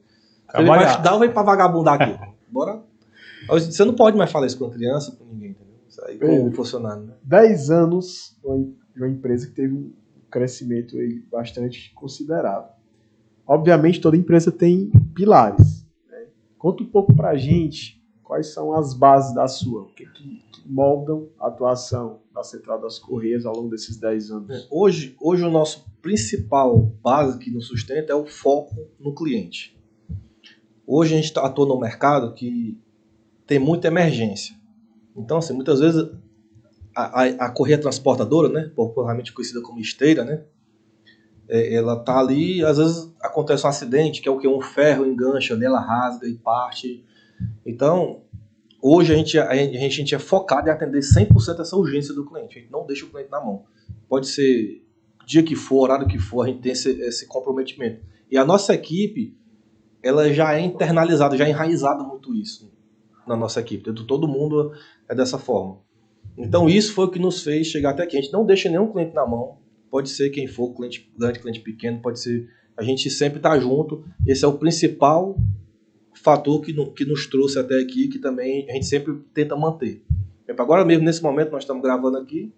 dá pra vagabundar aqui. Bora. Você não pode mais falar isso com criança, com ninguém, entendeu? Isso aí com funcionário, né? 10 anos de uma empresa que teve um crescimento aí bastante considerável. Obviamente, toda empresa tem pilares, né? Conta um pouco pra gente quais são as bases da sua, o que moldam a atuação da Central das Correias ao longo desses 10 anos. Hoje o nosso principal base que nos sustenta é o foco no cliente. Hoje a gente atua no mercado que tem muita emergência. Então, assim, muitas vezes a correia transportadora, né, popularmente conhecida como esteira, né, ela tá ali, às vezes acontece um acidente, que é o que? Um ferro engancha ali, ela rasga e parte. Então, hoje a gente é focado em atender 100% essa urgência do cliente. A gente não deixa o cliente na mão. Pode ser dia que for, horário que for, a gente tem esse comprometimento. E a nossa equipe, ela já é internalizada, já é enraizada muito isso na nossa equipe. Todo mundo é dessa forma. Então isso foi o que nos fez chegar até aqui. A gente não deixa nenhum cliente na mão. Pode ser quem for, cliente grande, cliente pequeno, pode ser. A gente sempre está junto. Esse é o principal fator que nos trouxe até aqui, que também a gente sempre tenta manter. Agora mesmo, nesse momento, nós estamos gravando aqui.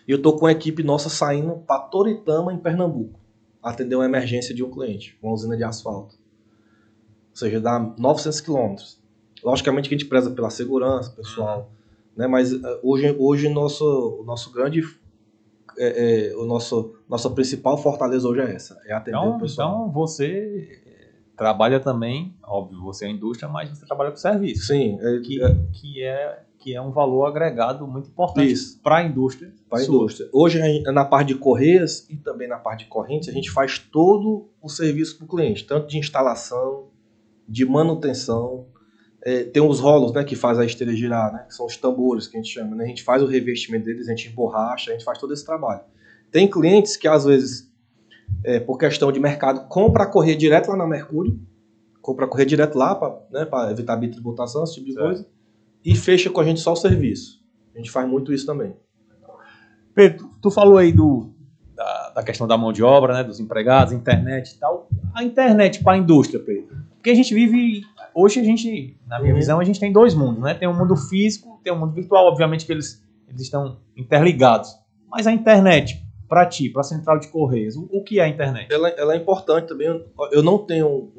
E eu estou com a equipe nossa saindo para Toritama, em Pernambuco, atender uma emergência de um cliente, uma usina de asfalto. Ou seja, dá 900 quilômetros. Logicamente que a gente preza pela segurança pessoal, né? Mas hoje nosso grande... nossa principal fortaleza hoje é essa, é atender o pessoal. Então você trabalha também, óbvio, você é indústria, mas você trabalha com serviço. Sim. Que é um valor agregado muito importante para a indústria. Para a indústria. Hoje, na parte de correias e também na parte de correntes, a gente faz todo o serviço para o cliente, tanto de instalação, de manutenção. Tem os rolos, né, que faz a esteira girar, né, que são os tambores que a gente chama. Né? A gente faz o revestimento deles, a gente emborracha, a gente faz todo esse trabalho. Tem clientes que, às vezes, por questão de mercado, compra a correia direto lá na Mercúrio, compra a correia direto lá para evitar bitributação, esse tipo de coisa, e fecha com a gente só o serviço. A gente faz muito isso também. Pedro, tu falou aí da questão da mão de obra, né, dos empregados, internet e tal. A internet para a indústria, Pedro. Porque a gente vive... Hoje a gente, na minha visão, a gente tem dois mundos, né? Tem um mundo físico, tem um mundo virtual. Obviamente que eles estão interligados. Mas a internet, para ti, para a central de correios, o que é a internet? Ela é importante também. Eu não tenho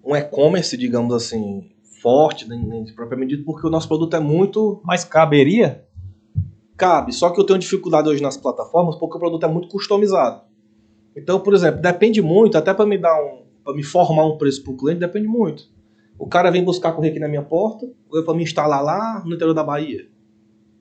um e-commerce, digamos assim, forte, nem propriamente dito, porque o nosso produto é muito... Mas caberia? Cabe, só que eu tenho dificuldade hoje nas plataformas porque o produto é muito customizado. Então, por exemplo, depende muito, até para me formar um preço para o cliente, depende muito. O cara vem buscar correr aqui na minha porta, ou para me instalar lá no interior da Bahia.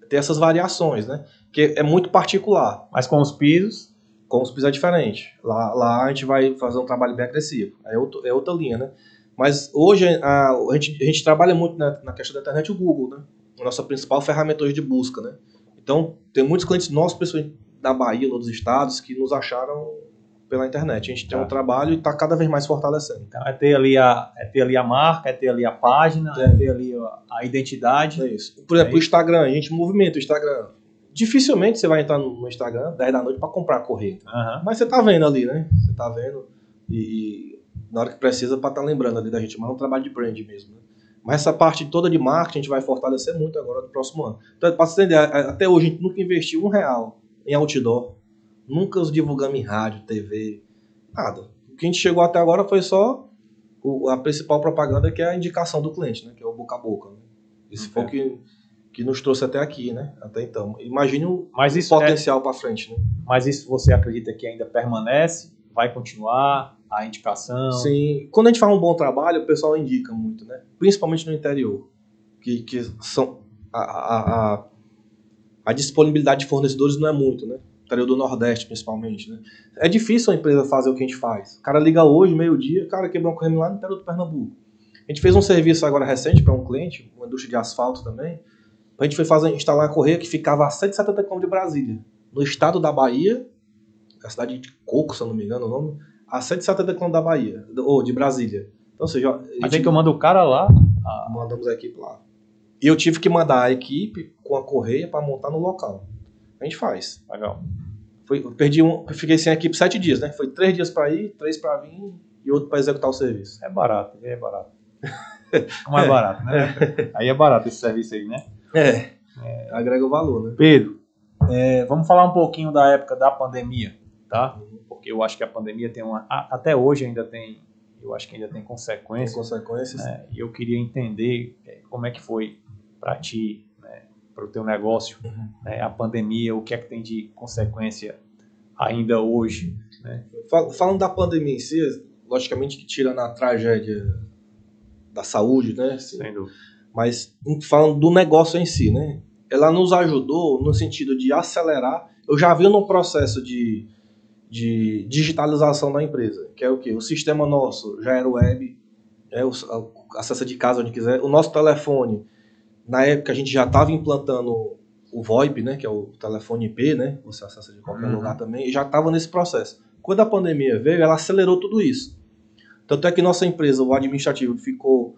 Tem essas variações, né? Que é muito particular. Mas com os pisos? Com os pisos é diferente. Lá a gente vai fazer um trabalho bem agressivo. É outra linha, né? Mas hoje a gente trabalha muito na questão da internet, o Google, né? A nossa principal ferramenta hoje de busca, né? Então, tem muitos clientes nossos, pessoas da Bahia, em outros estados, que nos acharam pela internet. A gente tem um trabalho e está cada vez mais fortalecendo. Então, é ter ali a marca, é ter ali a página, é ter ali a identidade. É isso. Por exemplo, o Instagram, a gente movimenta o Instagram. Dificilmente você vai entrar no Instagram 10 da noite para comprar correia. Mas você tá vendo ali, né? Você tá vendo e na hora que precisa para estar lembrando ali da gente. Mas é um trabalho de brand mesmo, né? Mas essa parte toda de marketing a gente vai fortalecer muito agora no próximo ano. Então, para você entender, até hoje a gente nunca investiu R$1 em outdoor. Nunca os divulgamos em rádio, TV, nada. O que a gente chegou até agora foi só a principal propaganda, que é a indicação do cliente, né? Que é o boca a boca. Né? Esse foi o que nos trouxe até aqui, né? Até então. Imagine o potencial para frente, né? Mas isso você acredita que ainda permanece? Vai continuar? A indicação? Sim. Quando a gente faz um bom trabalho, o pessoal indica muito, né? Principalmente no interior. Que são a disponibilidade de fornecedores não é muito, né? Interior do Nordeste, principalmente, né? É difícil a empresa fazer o que a gente faz. O cara liga hoje, meio-dia, o cara quebrou um correio lá no interior do Pernambuco. A gente fez um serviço agora recente para um cliente, uma indústria de asfalto também. A gente foi instalar uma correia que ficava a 170 km de Brasília. No estado da Bahia, a cidade de Coco, se eu não me engano o nome, a 170 km da Bahia, ou de Brasília. Então, ou seja... Mas tem que eu mando o cara lá? Mandamos a equipe lá. E eu tive que mandar a equipe com a correia para montar no local. A gente faz. Legal. Fiquei sem a equipe 7 dias, né? Foi 3 dias para ir, 3 para vir e outro para executar o serviço. É barato. Não é barato, né? Aí é barato esse serviço aí, né? Agrega o valor, né? Pedro, vamos falar um pouquinho da época da pandemia, tá? Porque eu acho que a pandemia tem até hoje ainda tem, eu acho que ainda tem consequências. Tem consequências. Né? E eu queria entender como é que foi para ti, né, para o teu negócio, né, a pandemia, o que é que tem de consequência ainda hoje, né? Falando da pandemia em si, logicamente que tira na tragédia da saúde, né? Assim, Sem dúvida. Mas falando do negócio em si, né? Ela nos ajudou no sentido de acelerar. Eu já vi no processo de digitalização da empresa, que é o quê? O sistema nosso já era web, acessa de casa onde quiser. O nosso telefone, na época a gente já estava implantando o VoIP, né? Que é o telefone IP, né? Você acessa de qualquer lugar também, e já estava nesse processo. Quando a pandemia veio, ela acelerou tudo isso. Tanto é que nossa empresa, o administrativo, ficou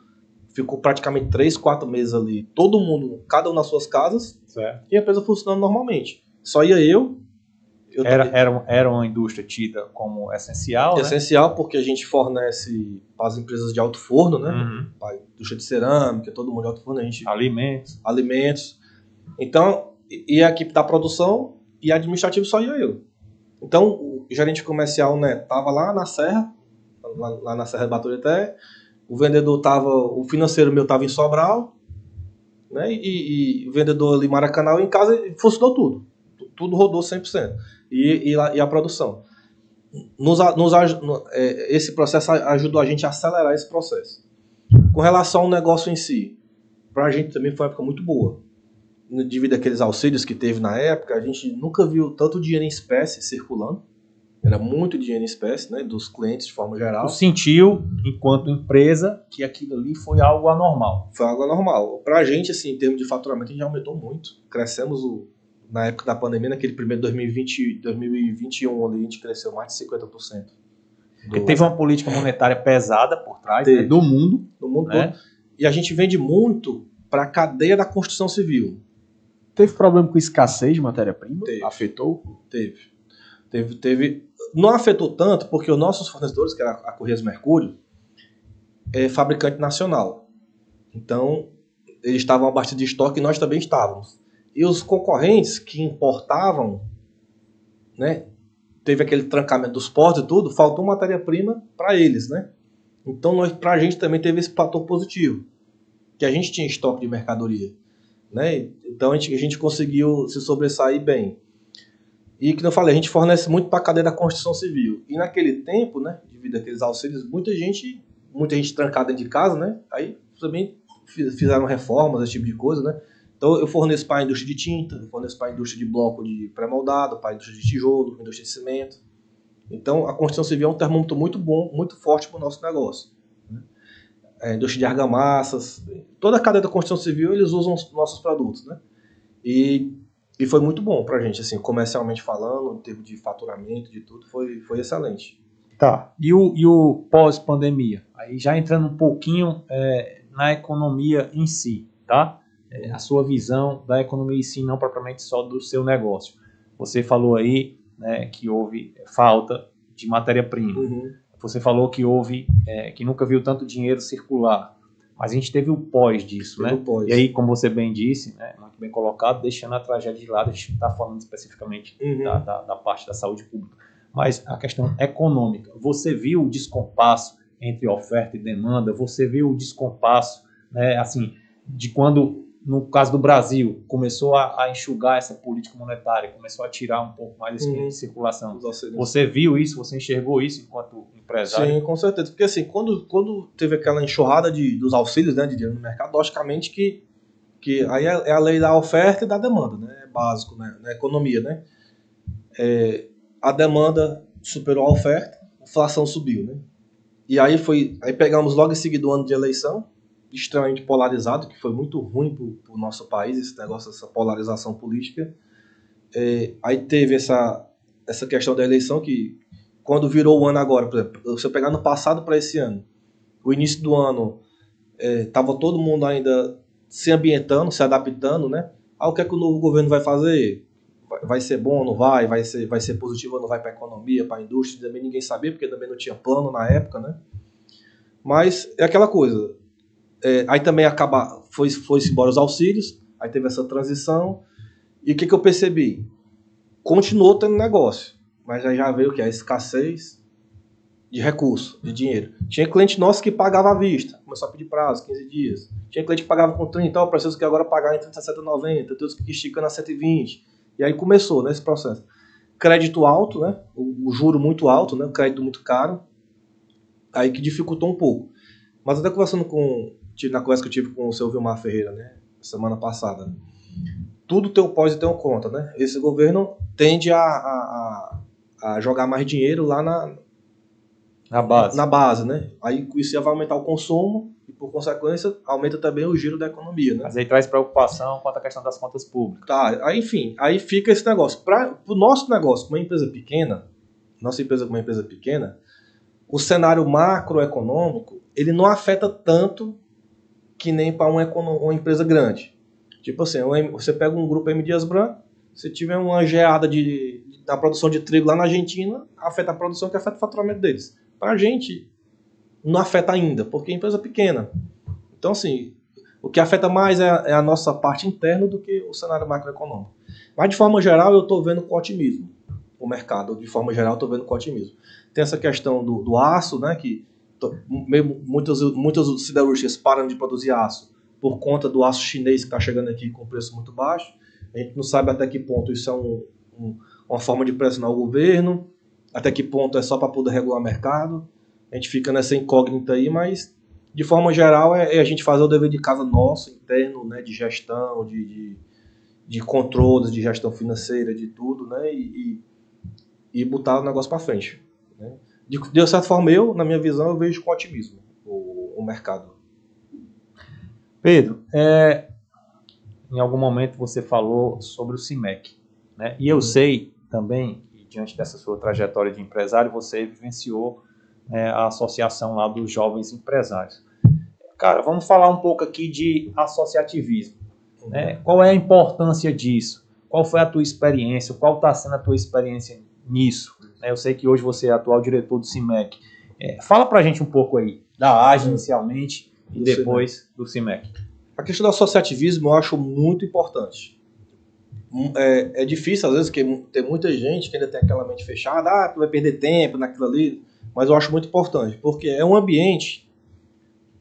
praticamente 3, 4 meses ali, todo mundo, cada um nas suas casas, certo. E a empresa funcionando normalmente. Só ia eu era uma indústria tida como essencial, né? Essencial, porque a gente fornece para as empresas de alto forno, né? Para a indústria de cerâmica, todo mundo de alto forno, a gente... Alimentos. Então, e a equipe da produção e administrativo só ia eu. Então, o gerente comercial, né, tava lá na Serra, lá na Serra de Baturité, o financeiro meu tava em Sobral, né, e o vendedor ali em Maracanã, em casa, funcionou tudo. Tudo rodou 100%. E a produção. Esse processo ajudou a gente a acelerar esse processo. Com relação ao negócio em si, para a gente também foi uma época muito boa. Devido àqueles auxílios que teve na época, a gente nunca viu tanto dinheiro em espécie circulando. Era muito dinheiro em espécie, né, dos clientes de forma geral. Tu sentiu, enquanto empresa, que aquilo ali foi algo anormal? Foi algo anormal. Pra gente, assim, em termos de faturamento, a gente aumentou muito. Crescemos na época da pandemia, naquele primeiro 2021, ali, a gente cresceu mais de 50%. Porque teve uma política monetária pesada por trás, né, do mundo. Do mundo, né? todo. E a gente vende muito para a cadeia da construção civil. Teve problema com escassez de matéria-prima? Afetou? Teve. Não afetou tanto porque os nossos fornecedores, que era a Correios Mercúrio, é fabricante nacional. Então, eles estavam abaixo de estoque e nós também estávamos. E os concorrentes que importavam, né, teve aquele trancamento dos portos e tudo, faltou matéria-prima para eles, né? Então, para a gente também teve esse fator positivo, que a gente tinha estoque de mercadoria, né? Então, a gente conseguiu se sobressair bem. E, como eu falei, a gente fornece muito para a cadeia da construção civil. E naquele tempo, né, devido àqueles auxílios, muita gente trancada dentro de casa, né? Aí também fizeram reformas, esse tipo de coisa, né? Então, eu forneço para a indústria de tinta, eu forneço para a indústria de bloco de pré-moldado, para a indústria de tijolo, para a indústria de cimento. Então, a construção civil é um termômetro muito bom, muito forte para o nosso negócio. A indústria de argamassas, toda a cadeia da construção civil, eles usam os nossos produtos, né? E foi muito bom para a gente, assim, comercialmente falando, em termos de faturamento, de tudo, foi excelente. Tá. E o pós-pandemia? Aí já entrando um pouquinho na economia em si, tá? A sua visão da economia em si, não propriamente só do seu negócio. Você falou aí, né, que houve falta de matéria-prima. Uhum. Você falou que houve, que nunca viu tanto dinheiro circular. Mas a gente teve o pós disso, né? E aí, como você bem disse, né, muito bem colocado, deixando a tragédia de lado, a gente está falando especificamente da parte da saúde pública. Mas a questão econômica, você viu o descompasso entre oferta e demanda? Você viu o descompasso, né, assim, de quando, no caso do Brasil, começou a enxugar essa política monetária, começou a tirar um pouco mais esse de circulação? Você viu isso? Você enxergou isso enquanto empresário? Sim, com certeza. Porque assim, quando teve aquela enxurrada dos auxílios, né, de dinheiro no mercado, logicamente que aí é a lei da oferta e da demanda, né? É básico, né, na economia, né? A demanda superou a oferta, a inflação subiu, né? E aí pegamos logo em seguida o ano de eleição, extremamente polarizado, que foi muito ruim para o nosso país, esse negócio, essa polarização política. Aí teve essa questão da eleição, que quando virou o ano agora, por exemplo, se eu pegar no passado para esse ano, o início do ano, estava todo mundo ainda se ambientando, se adaptando, né? O que é que o novo governo vai fazer? Vai ser bom ou não vai? Vai ser positivo ou não vai para a economia, para a indústria? Também ninguém sabia, porque também não tinha plano na época, né? Mas é aquela coisa. Aí também foi-se embora os auxílios, aí teve essa transição, e o que eu percebi? Continuou tendo negócio, mas aí já veio o que? A escassez de recurso, de dinheiro. Tinha cliente nosso que pagava à vista, começou a pedir prazo, 15 dias. Tinha cliente que pagava com 30, então preciso que agora pagar em 37,90, tem outros que esticando a 120. E aí começou, né, esse processo. Crédito alto, né, o juro muito alto, né, o crédito muito caro, aí que dificultou um pouco. Mas até conversando na conversa que eu tive com o seu Vilmar Ferreira, né, semana passada, tudo tem um pós e tem um contra, né? Esse governo tende a jogar mais dinheiro lá na base, né? Aí isso vai aumentar o consumo e, por consequência, aumenta também o giro da economia, né? Mas aí traz preocupação quanto à questão das contas públicas. Tá, aí, enfim, aí fica esse negócio. Para o nosso negócio, como uma empresa pequena, o cenário macroeconômico, ele não afeta tanto que nem para uma empresa grande. Tipo assim, você pega um grupo M. Dias Branco, se tiver uma geada da produção de trigo lá na Argentina, afeta a produção, que afeta o faturamento deles. Para a gente, não afeta ainda, porque é empresa pequena. Então, assim, o que afeta mais é a nossa parte interna do que o cenário macroeconômico. Mas, de forma geral, eu estou vendo com otimismo o mercado. De forma geral, eu estou vendo com otimismo. Tem essa questão do aço, né, que muitas siderúrgicas param de produzir aço por conta do aço chinês que está chegando aqui com preço muito baixo. A gente não sabe até que ponto isso é uma forma de pressionar o governo, até que ponto é só para poder regular o mercado. A gente fica nessa incógnita aí, mas de forma geral é a gente fazer o dever de casa nosso, interno, né, de gestão, de controles, de gestão financeira, de tudo, né, e botar o negócio para frente. Né. De certa forma, na minha visão, eu vejo com otimismo o mercado. Pedro, em algum momento você falou sobre o CIMEC, né? E eu sei também que, diante dessa sua trajetória de empresário, você vivenciou a associação lá dos jovens empresários. Cara, vamos falar um pouco aqui de associativismo, né? Qual é a importância disso? Qual foi a tua experiência? Qual está sendo a tua experiência nisso? Eu sei que hoje você é atual diretor do CIMEC. Fala pra gente um pouco aí da AGE inicialmente e depois do CIMEC. A questão do associativismo eu acho muito importante. É difícil, às vezes, que tem muita gente que ainda tem aquela mente fechada, vai perder tempo naquilo ali, mas eu acho muito importante, porque é um ambiente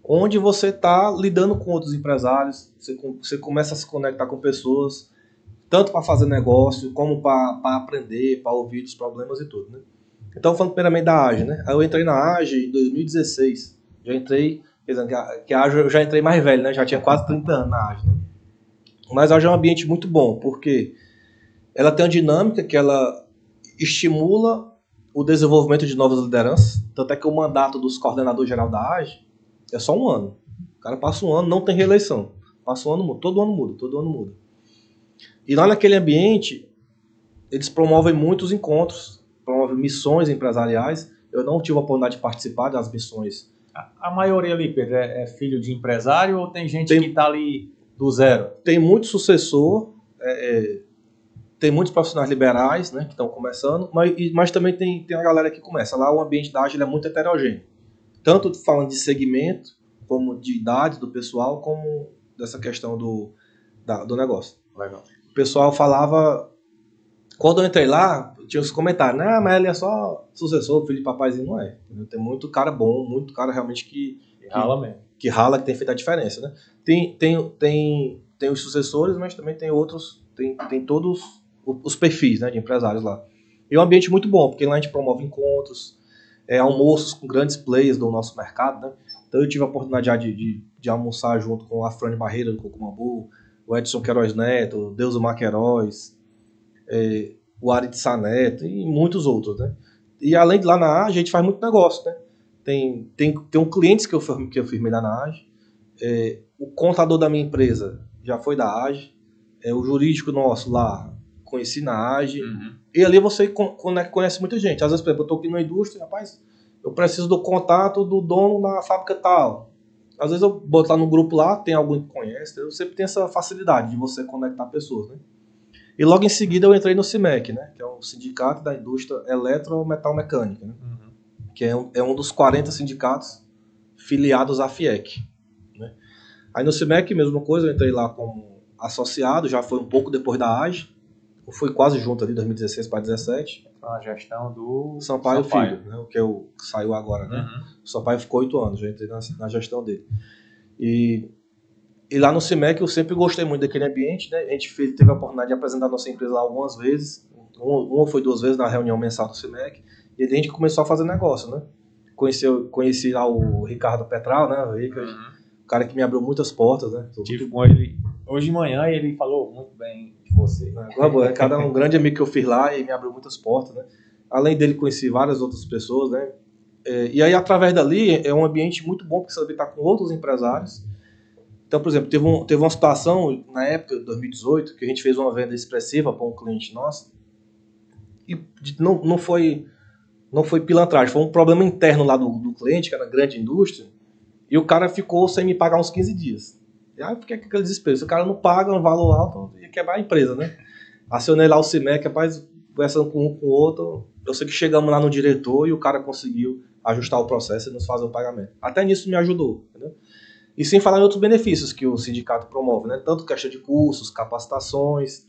onde você está lidando com outros empresários, você começa a se conectar com pessoas, tanto para fazer negócio, como para aprender, para ouvir os problemas e tudo, né? Então, falando primeiramente da AGE, né? Aí eu entrei na AGE em 2016, já entrei, que a AGE eu já entrei mais velho, né? Já tinha quase 30 anos na AGE, né? Mas a AGE é um ambiente muito bom, porque ela tem uma dinâmica que ela estimula o desenvolvimento de novas lideranças, tanto é que o mandato dos coordenadores geral da AGE é só um ano. O cara passa um ano, não tem reeleição. Passa um ano, muda, todo ano muda. E lá naquele ambiente, eles promovem muitos encontros, promovem missões empresariais. Eu não tive a oportunidade de participar das missões. A maioria ali, Pedro, é filho de empresário ou tem gente que está ali do zero? Tem muito sucessor, tem muitos profissionais liberais, né, que estão começando, mas também tem a galera que começa. Lá o ambiente da AGE é muito heterogêneo. Tanto falando de segmento, como de idade do pessoal, como dessa questão do negócio. Legal. O pessoal falava, quando eu entrei lá, tinha os comentários, mas ele é só sucessor, filho de papaizinho, não é. Entendeu? Tem muito cara bom, muito cara realmente que rala mesmo. Que rala, que tem feito a diferença, né? Tem os sucessores, mas também tem outros, tem todos os perfis, né, de empresários lá. E é um ambiente muito bom, porque lá a gente promove encontros, almoços com grandes players do nosso mercado, né? Então eu tive a oportunidade de almoçar junto com a Frane Barreira do Cocumambu, o Edson Queiroz Neto, o Deusomar Queiroz, o Ari de Saneto e muitos outros, né? E além de lá na AGE, a gente faz muito negócio, né? Tem clientes que eu firmei lá na AGE, o contador da minha empresa já foi da AGE, o jurídico nosso lá, conheci na AGE, e ali você conhece muita gente. Às vezes, por exemplo, eu estou aqui na indústria, rapaz, eu preciso do contato do dono da fábrica tal. Às vezes eu boto lá no grupo lá, tem alguém que conhece, eu sempre tenho essa facilidade de você conectar pessoas, né? E logo em seguida eu entrei no CIMEC, né, que é o Sindicato da Indústria Eletrometalmecânica, né, que é um dos 40 sindicatos filiados à FIEC. Né? Aí no CIMEC, mesma coisa, eu entrei lá como associado, já foi um pouco depois da AGE, eu fui quase junto ali, 2016 para 2017. A gestão do Sampaio Filho, né, o que saiu agora, né? O Sampaio ficou 8 anos, já entrei na gestão dele. E lá no CIMEC eu sempre gostei muito daquele ambiente, né? A gente teve a oportunidade de apresentar a nossa empresa lá algumas vezes, uma foi 2 vezes na reunião mensal do CIMEC, e a gente começou a fazer negócio, né? Conheci lá o Ricardo Petral, né? O cara que me abriu muitas portas, né? Tive com ele hoje de manhã e ele falou muito bem de você. Cada um grande amigo que eu fiz lá e me abriu muitas portas, né? Além dele, conheci várias outras pessoas, né? E aí, através dali, é um ambiente muito bom porque você vai estar com outros empresários. Então, por exemplo, teve uma situação na época de 2018 que a gente fez uma venda expressiva para um cliente nosso e não foi pilantragem, foi um problema interno lá do cliente, que era grande indústria, e o cara ficou sem me pagar uns 15 dias. E aí fiquei com aquele desespero. Se o cara não paga um valor alto, ia quebrar a empresa, né? Acionei lá o CIMEC, rapaz, conversando com um com o outro, eu sei que chegamos lá no diretor e o cara conseguiu ajustar o processo e nos fazer o pagamento. Até nisso me ajudou, entendeu? E sem falar em outros benefícios que o sindicato promove, né? Tanto questão de cursos, capacitações,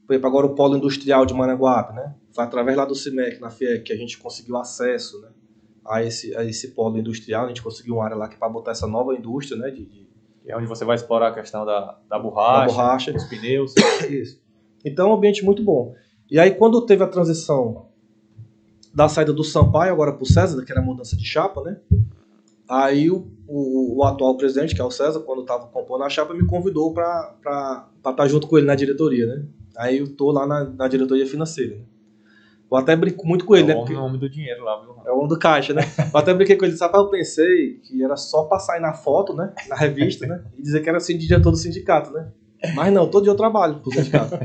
Por exemplo, agora o Polo Industrial de Maranguape, né? Foi através lá do CIMEC, na FIEC, que a gente conseguiu acesso, né, a esse polo industrial. A gente conseguiu uma área lá para botar essa nova indústria, né? É onde você vai explorar a questão da Da borracha, borracha. dos pneus. Isso. Então, é um ambiente muito bom. E aí, quando teve a transição da saída do Sampaio agora para o César, que era a mudança de chapa, né? Aí o atual presidente, que é o César, quando estava compondo a chapa, me convidou para estar junto com ele na diretoria, né? Aí eu tô lá na diretoria financeira, né? Eu até brinco muito com ele, né? O homem do dinheiro lá, viu? É o homem do caixa, né? Eu até brinquei com ele, sabe? Eu pensei que era só pra sair na foto, né? Na revista, né? E dizer que era assim, diretor do sindicato, né? Mas não, todo dia eu trabalho pro sindicato.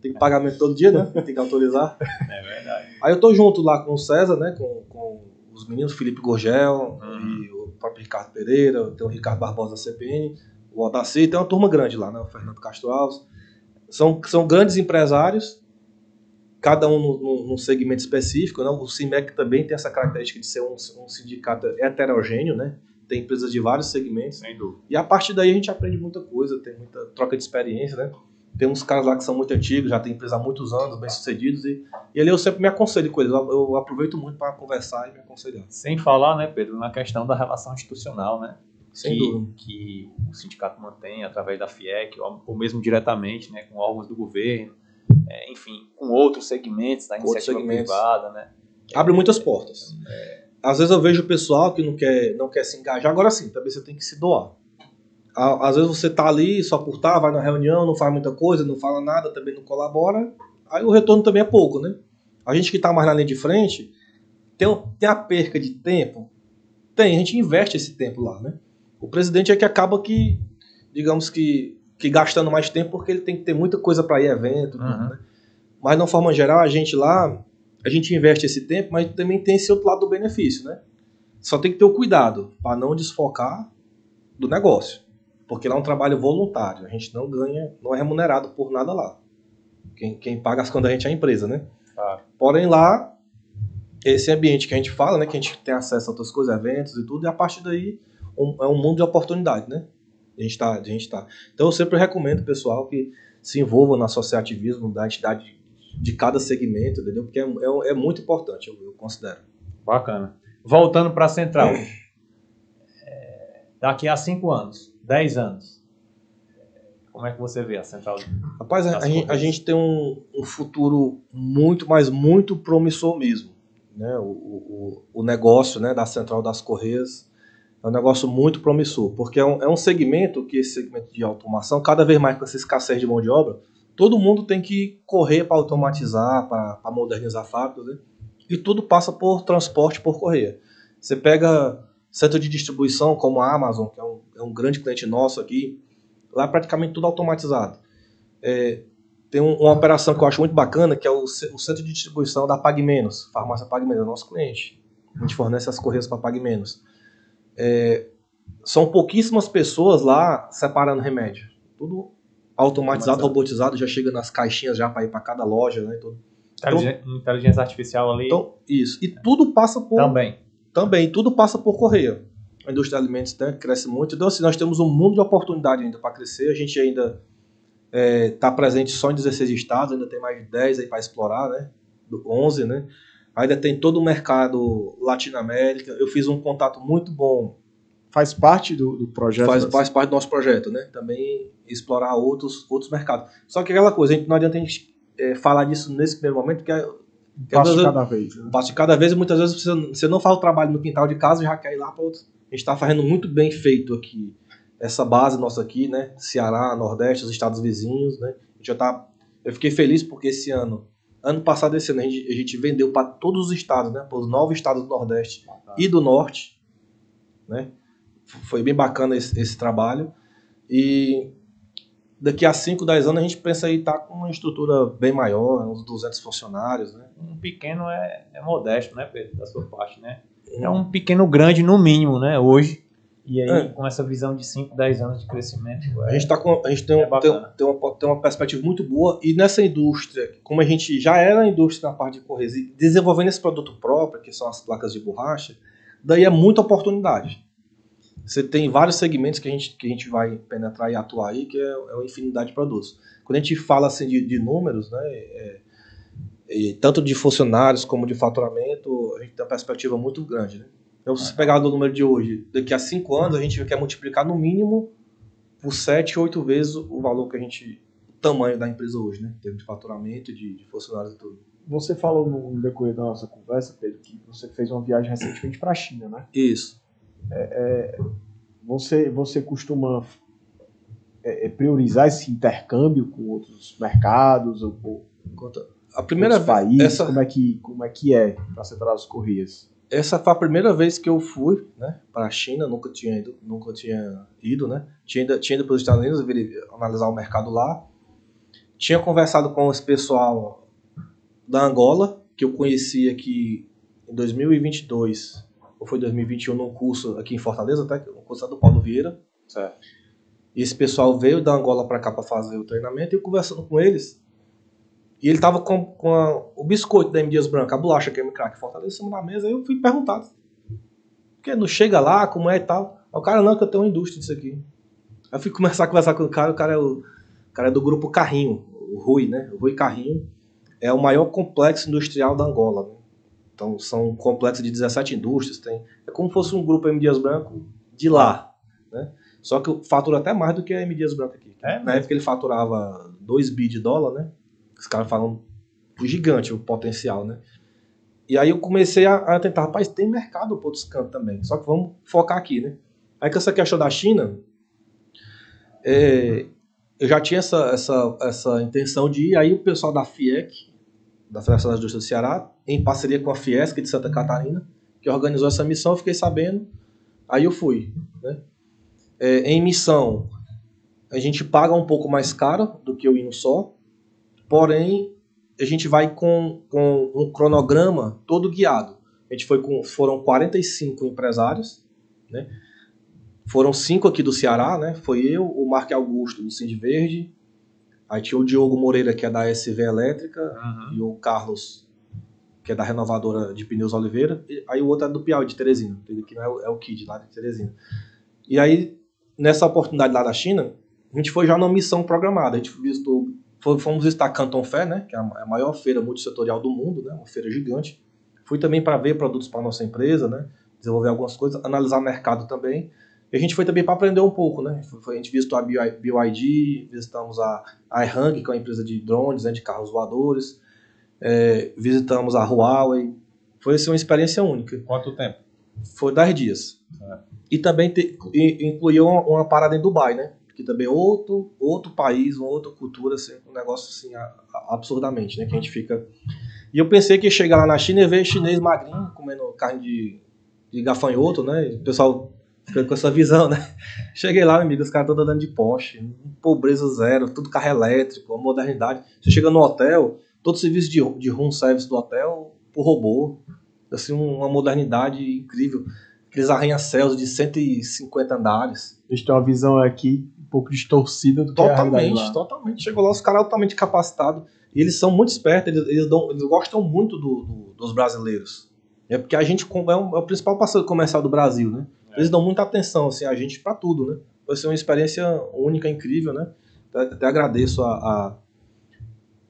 Tem pagamento todo dia, né? Tem que autorizar. É verdade. Aí eu tô junto lá com o César, né? Com os meninos, Felipe Gorgel e o próprio Ricardo Pereira, tem o Ricardo Barbosa da CPN, o Odaci, tem uma turma grande lá, né? O Fernando Castro Alves. São grandes empresários, cada um num segmento específico, né? O CIMEC também tem essa característica de ser um sindicato heterogêneo, né? Tem empresas de vários segmentos. Sem dúvida. E a partir daí a gente aprende muita coisa, tem muita troca de experiência, né? Tem uns caras lá que são muito antigos, já tem empresa há muitos anos, bem-sucedidos, e ali eu sempre me aconselho com eles. Eu aproveito muito para conversar e me aconselhar. Sem falar, né, Pedro, na questão da relação institucional, né? Sem dúvida. Que o sindicato mantém através da FIEC, ou mesmo diretamente, né, com órgãos do governo, enfim, com outros segmentos da iniciativa privada, né? Abre muitas portas. Às vezes eu vejo o pessoal que não quer se engajar. Agora sim, também você tem que se doar. Às vezes você tá ali só por estar, vai na reunião, não faz muita coisa, não fala nada, também não colabora. Aí o retorno também é pouco, né? A gente que tá mais na linha de frente, tem a perca de tempo? Tem, a gente investe esse tempo lá, né? O presidente é que acaba que, digamos que gastando mais tempo, porque ele tem que ter muita coisa para ir a evento, né? Mas de uma forma geral, a gente lá, a gente investe esse tempo, mas também tem esse outro lado do benefício, né? Só tem que ter o cuidado para não desfocar do negócio. Porque lá é um trabalho voluntário, a gente não ganha, não é remunerado por nada lá. Quem paga as contas da gente é a empresa, né? Porém lá, esse ambiente que a gente fala, né, que a gente tem acesso a outras coisas, eventos e tudo, e a partir daí é um mundo de oportunidade, né? A gente tá. Então eu sempre recomendo, pessoal, que se envolva no associativismo da entidade de cada segmento, entendeu? Porque é muito importante, eu considero. Bacana. Voltando para a Central. Daqui a 5 anos, 10 anos, como é que você vê a Central? Rapaz, a gente tem um futuro muito, mas muito promissor mesmo, né? O negócio, né, da Central das Correias é um negócio muito promissor, porque é um segmento que esse segmento de automação, cada vez mais com essa escassez de mão de obra, todo mundo tem que correr para automatizar, para modernizar fábricas, né? E tudo passa por transporte por correia. Você pega centro de distribuição como a Amazon, que é um grande cliente nosso aqui, lá é praticamente tudo automatizado. Tem uma operação que eu acho muito bacana, que é o centro de distribuição da Pague Menos, farmácia Pague Menos, é nosso cliente. A gente fornece as correias para Pague Menos. São pouquíssimas pessoas lá separando remédio. Tudo automatizado, robotizado, já chega nas caixinhas já para ir para cada loja, né? Tudo. Inteligência artificial ali. Então, isso. E tudo passa por... Também, tudo passa por correia. A indústria de alimentos, né, cresce muito. Então, assim, nós temos um mundo de oportunidade ainda para crescer. A gente ainda está presente só em 16 estados, ainda tem mais de 10 aí para explorar, né? 11, né? Ainda tem todo o mercado Latinoamérica. Eu fiz um contato muito bom. Faz parte do projeto? Faz parte do nosso projeto, né? Também explorar outros mercados. Só que aquela coisa, não adianta a gente falar disso nesse primeiro momento, porque passo de cada vez. Né? Passo de cada vez, e muitas vezes você não faz o trabalho no quintal de casa e já quer ir lá para outro. A gente está fazendo muito bem feito aqui. Essa base nossa aqui, né? Ceará, Nordeste, os estados vizinhos, né? A gente já tá... Eu fiquei feliz porque ano passado, esse ano, a gente vendeu para todos os estados, né? Para os 9 estados do Nordeste e do Norte, né? Foi bem bacana esse trabalho. E daqui a 5, 10 anos a gente pensa em estar com uma estrutura bem maior, uns 200 funcionários, né? Um pequeno é modesto, né, Pedro, da sua parte, né? É um pequeno grande no mínimo, né, hoje. E aí, com essa visão de 5, 10 anos de crescimento... A gente tem uma perspectiva muito boa. E nessa indústria, como a gente já era a indústria na parte de correios, e desenvolvendo esse produto próprio, que são as placas de borracha, daí é muita oportunidade. você tem vários segmentos que a gente vai penetrar e atuar aí, que é uma infinidade de produtos. Quando a gente fala assim de números, né, tanto de funcionários como de faturamento, a gente tem uma perspectiva muito grande, né? Então, se você pegar o número de hoje, daqui a 5 anos, a gente quer multiplicar no mínimo por 7, 8 vezes o valor que o tamanho da empresa hoje, né? Em termos de faturamento, de funcionários e tudo. Você falou no decorrer da nossa conversa, Pedro, que você fez uma viagem recentemente para a China, né? Isso. Você costuma priorizar esse intercâmbio com outros mercados ou a primeira outros países? Como é que é para separar os Correias? Essa foi a primeira vez que eu fui, né, para a China, nunca tinha ido, né? Tinha ido para os Estados Unidos, analisar o mercado lá. Tinha conversado com esse pessoal da Angola, que eu conheci aqui em 2022, ou foi 2021, num curso aqui em Fortaleza, tá? Um curso do Paulo Vieira. Certo. E esse pessoal veio da Angola para cá para fazer o treinamento, e eu conversando com eles, e ele tava com o biscoito da M. Dias Branco, a bolacha que é crack, Fortaleza, em cima da mesa, aí eu fui perguntado, porque não chega lá, como é e tal. Aí o cara, não, que eu tenho uma indústria disso aqui. Aí eu fui começar a conversar com o cara é do grupo Carrinho, o Rui, né? O Rui Carrinho é o maior complexo industrial da Angola, né? Então são complexos de 17 indústrias, é como se fosse um grupo M. Dias Branco de lá, né? Só que fatura até mais do que a M. Dias Branco aqui. Na época ele faturava 2 bi de dólar, né? Os caras falam gigante o potencial, né? E aí eu comecei a tentar, rapaz, tem mercado para outros cantos também, só que vamos focar aqui, né? Aí com essa questão da China, eu já tinha essa intenção de ir, aí o pessoal da FIEC, da Federação das Indústrias do Ceará, em parceria com a Fiesc de Santa Catarina, que organizou essa missão, eu fiquei sabendo, aí eu fui, né? Em missão, a gente paga um pouco mais caro do que eu indo só, porém, a gente vai com um cronograma todo guiado. A gente foram 45 empresários, né? Foram 5 aqui do Ceará, né? Foi eu, o Marco Augusto, do Cindy Verde, aí tinha o Diogo Moreira, que é da SV Elétrica, e o Carlos, que é da renovadora de Pneus Oliveira, e aí o outro é do Piauí, de Teresina, que não é o Kid, lá de Teresina. E aí, nessa oportunidade lá da China, a gente foi já numa missão programada. A gente fomos visitar Canton Fair, né, que é a maior feira multissetorial do mundo, né, uma feira gigante. Fui também para ver produtos para nossa empresa, né, desenvolver algumas coisas, analisar o mercado também. E a gente foi também para aprender um pouco, né. A gente visitou a BYD, visitamos a iHang, que é uma empresa de drones, né, de carros voadores. Visitamos a Huawei. Foi assim, uma experiência única. Quanto tempo? Foi 10 dias. E também incluiu uma parada em Dubai, né? Que também é outro país, uma outra cultura, assim, um negócio assim, absurdamente, né? Que a gente fica... E eu pensei que ia chegar lá na China e ver chinês magrinho, comendo carne de gafanhoto, né? E o pessoal fica com essa visão, né? Cheguei lá, meu amigo, os caras estão andando de Porsche, pobreza zero, tudo carro elétrico, a modernidade. Você chega no hotel, todo o serviço de room service do hotel por robô, assim, uma modernidade incrível. Aqueles arranha-céus de 150 andares. A gente tem uma visão aqui um pouco distorcida do que é a realidade lá. Totalmente. Chegou lá, os caras altamente capacitados. E eles são muito espertos, eles gostam muito dos brasileiros. É porque a gente é o principal parceiro comercial do Brasil, né? Eles dão muita atenção, assim, a gente pra tudo, né? Vai ser uma experiência única, incrível, né? Até agradeço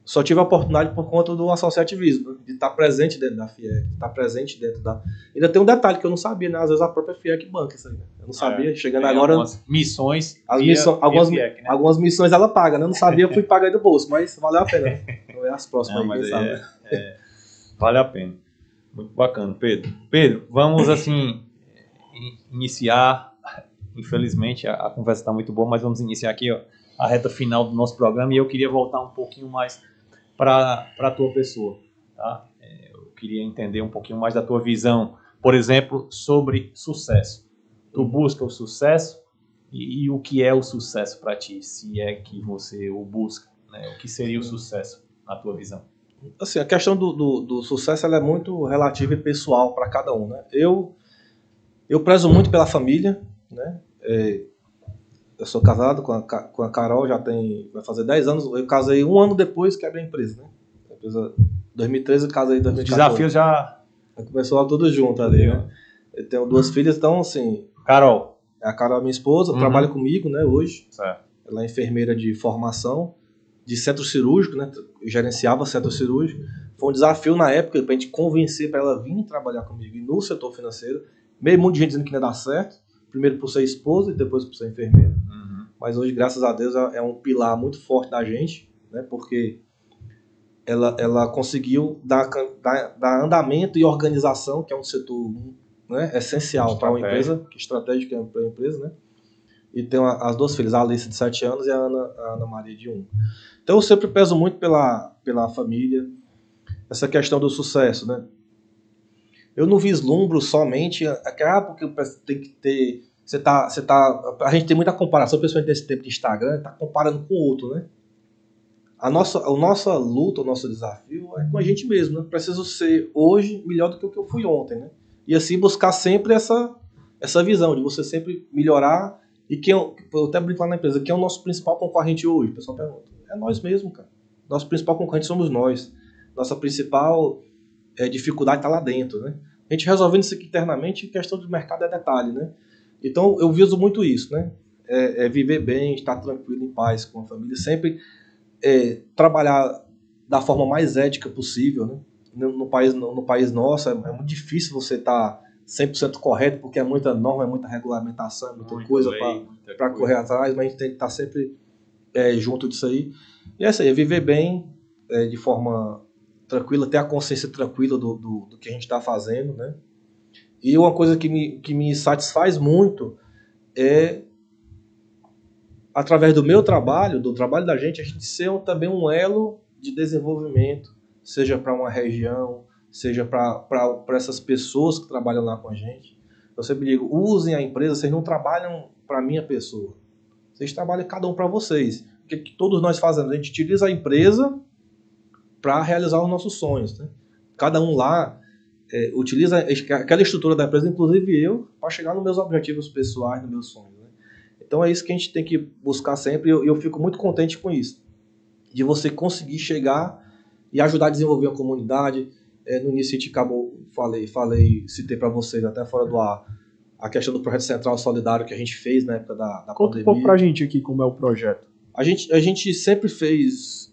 Só tive a oportunidade por conta do associativismo, né? De estar presente dentro da FIEC, de estar presente dentro da... Ainda tem um detalhe que eu não sabia, né? Às vezes a própria FIEC banca isso aí, né? Eu não sabia, chegando agora... Algumas missões... FIEC, né? Algumas missões ela paga, né? Eu não sabia, eu fui pagar aí do bolso, mas valeu a pena. Vamos ver as próximas aí, quem sabe. Vale a pena. Muito bacana, Pedro. Pedro, vamos, assim, iniciar... Infelizmente, a conversa está muito boa, mas vamos iniciar aqui, ó, a reta final do nosso programa, e eu queria voltar um pouquinho mais para a tua pessoa, tá? Eu queria entender um pouquinho mais da tua visão, por exemplo, sobre sucesso. Tu busca o sucesso e o que é o sucesso para ti, se é que você o busca, né? O que seria o sucesso na tua visão? Assim, a questão do sucesso ela é muito relativa e pessoal para cada um, né? Eu prezo muito pela família, né? Eu sou casado com a Carol, vai fazer 10 anos. Eu casei um ano depois que abri a empresa, né? A empresa 2013, eu casei em 2014. Os desafios já... Começou tudo junto ali, né? Eu tenho 2 filhas, então assim... Carol. A Carol é minha esposa, trabalha comigo, né, hoje. Certo. Ela é enfermeira de formação, de centro cirúrgico, né? Eu gerenciava centro cirúrgico. Foi um desafio na época pra gente convencer para ela vir trabalhar comigo e no setor financeiro. Meio mundo de gente dizendo que não ia dar certo. Primeiro por ser esposa e depois por ser enfermeira. Mas hoje, graças a Deus, é um pilar muito forte da gente, né? Porque ela conseguiu dar andamento e organização, que é um setor, né, essencial para uma empresa, que estratégica para a empresa, né? E tem as duas filhas, a Alice de 7 anos e a Ana Maria de 1. Então eu sempre peso muito pela família, essa questão do sucesso, né? Eu não vislumbro somente porque tem que ter... a gente tem muita comparação, principalmente nesse tempo de Instagram, tá comparando com o outro, né? A nossa luta, o nosso desafio é com a gente mesmo, né? Preciso ser hoje melhor do que o que eu fui ontem, né? E assim buscar sempre essa visão de você sempre melhorar. E eu até brinco lá na empresa, quem é o nosso principal concorrente hoje? O pessoal pergunta. É nós mesmos, cara. Nosso principal concorrente somos nós. Nossa principal dificuldade está lá dentro, né? A gente resolvendo isso aqui internamente, questão do mercado é detalhe, né? Então eu viso muito isso, né? Viver bem, estar tranquilo, em paz com a família, sempre trabalhar da forma mais ética possível, né? No país nosso é muito difícil você estar 100% correto, porque é muita norma, é muita regulamentação, é muita coisa para correr atrás, mas a gente tem que estar sempre junto disso aí. E é isso aí, viver bem, de forma tranquila, ter a consciência tranquila do que a gente está fazendo, né? E uma coisa que me satisfaz muito é, através do meu trabalho, do trabalho da gente, a gente ser também um elo de desenvolvimento, seja para uma região, seja para essas pessoas que trabalham lá com a gente. Eu sempre digo, usem a empresa, vocês não trabalham para a minha pessoa. Vocês trabalham cada um para vocês. O que todos nós fazemos? A gente utiliza a empresa para realizar os nossos sonhos, né? Cada um lá utiliza aquela estrutura da empresa, inclusive eu, para chegar nos meus objetivos pessoais, nos meus sonhos, né? Então é isso que a gente tem que buscar sempre, e eu fico muito contente com isso, de você conseguir chegar e ajudar a desenvolver a comunidade. No início a gente citei para vocês até fora do ar a questão do projeto Central Solidário que a gente fez na época da Conta pandemia. Um pouco pra gente aqui como é o projeto. A gente sempre fez,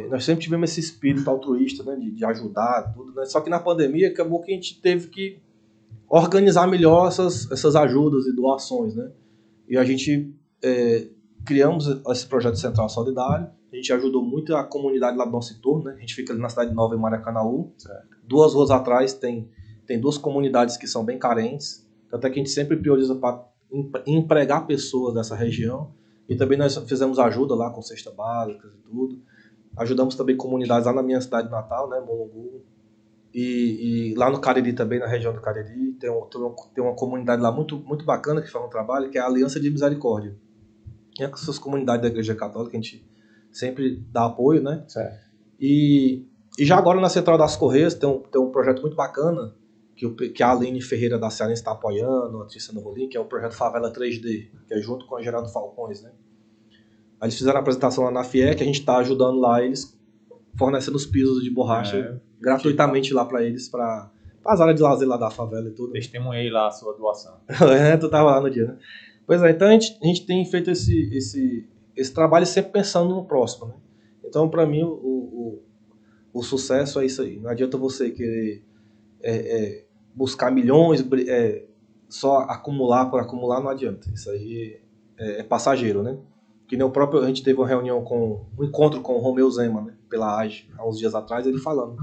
nós sempre tivemos esse espírito altruísta, né, de ajudar tudo, né? Só que na pandemia acabou que a gente teve que organizar melhor essas ajudas e doações, né? E a gente criamos esse projeto Central Solidário. A gente ajudou muito a comunidade lá do nosso entorno, né? A gente fica ali na Cidade Nova, em Maracanaú. Certo. 2 ruas atrás tem 2 comunidades que são bem carentes. Até que a gente sempre prioriza para empregar pessoas dessa região. E também nós fizemos ajuda lá com cesta básica e tudo. Ajudamos também comunidades lá na minha cidade natal, né? Monongu. E lá no Cariri também, na região do Cariri, tem uma comunidade lá muito, muito bacana que faz um trabalho, que é a Aliança de Misericórdia. E essas comunidades da Igreja Católica a gente sempre dá apoio, né? Certo. E já agora na Central das Correias tem um projeto muito bacana que a Aline Ferreira da Cearense está apoiando, a Trícia Rolim, que é o projeto Favela 3D, que é junto com a Geraldo Falcões, né? Aí eles fizeram a apresentação lá na FIE, que a gente está ajudando lá eles, fornecendo os pisos de borracha gratuitamente lá para eles, para as áreas de lazer lá da favela e tudo. Testemunhei lá a sua doação. Tu tava lá no dia, né? Pois é, então a gente tem feito esse trabalho sempre pensando no próximo, né? Então, para mim, o sucesso é isso aí. Não adianta você querer buscar milhões, só acumular por acumular, não adianta. Isso aí é passageiro, né? Que nem a gente teve uma reunião um encontro com o Romeu Zema, né, pela AGE, há uns dias atrás, ele falando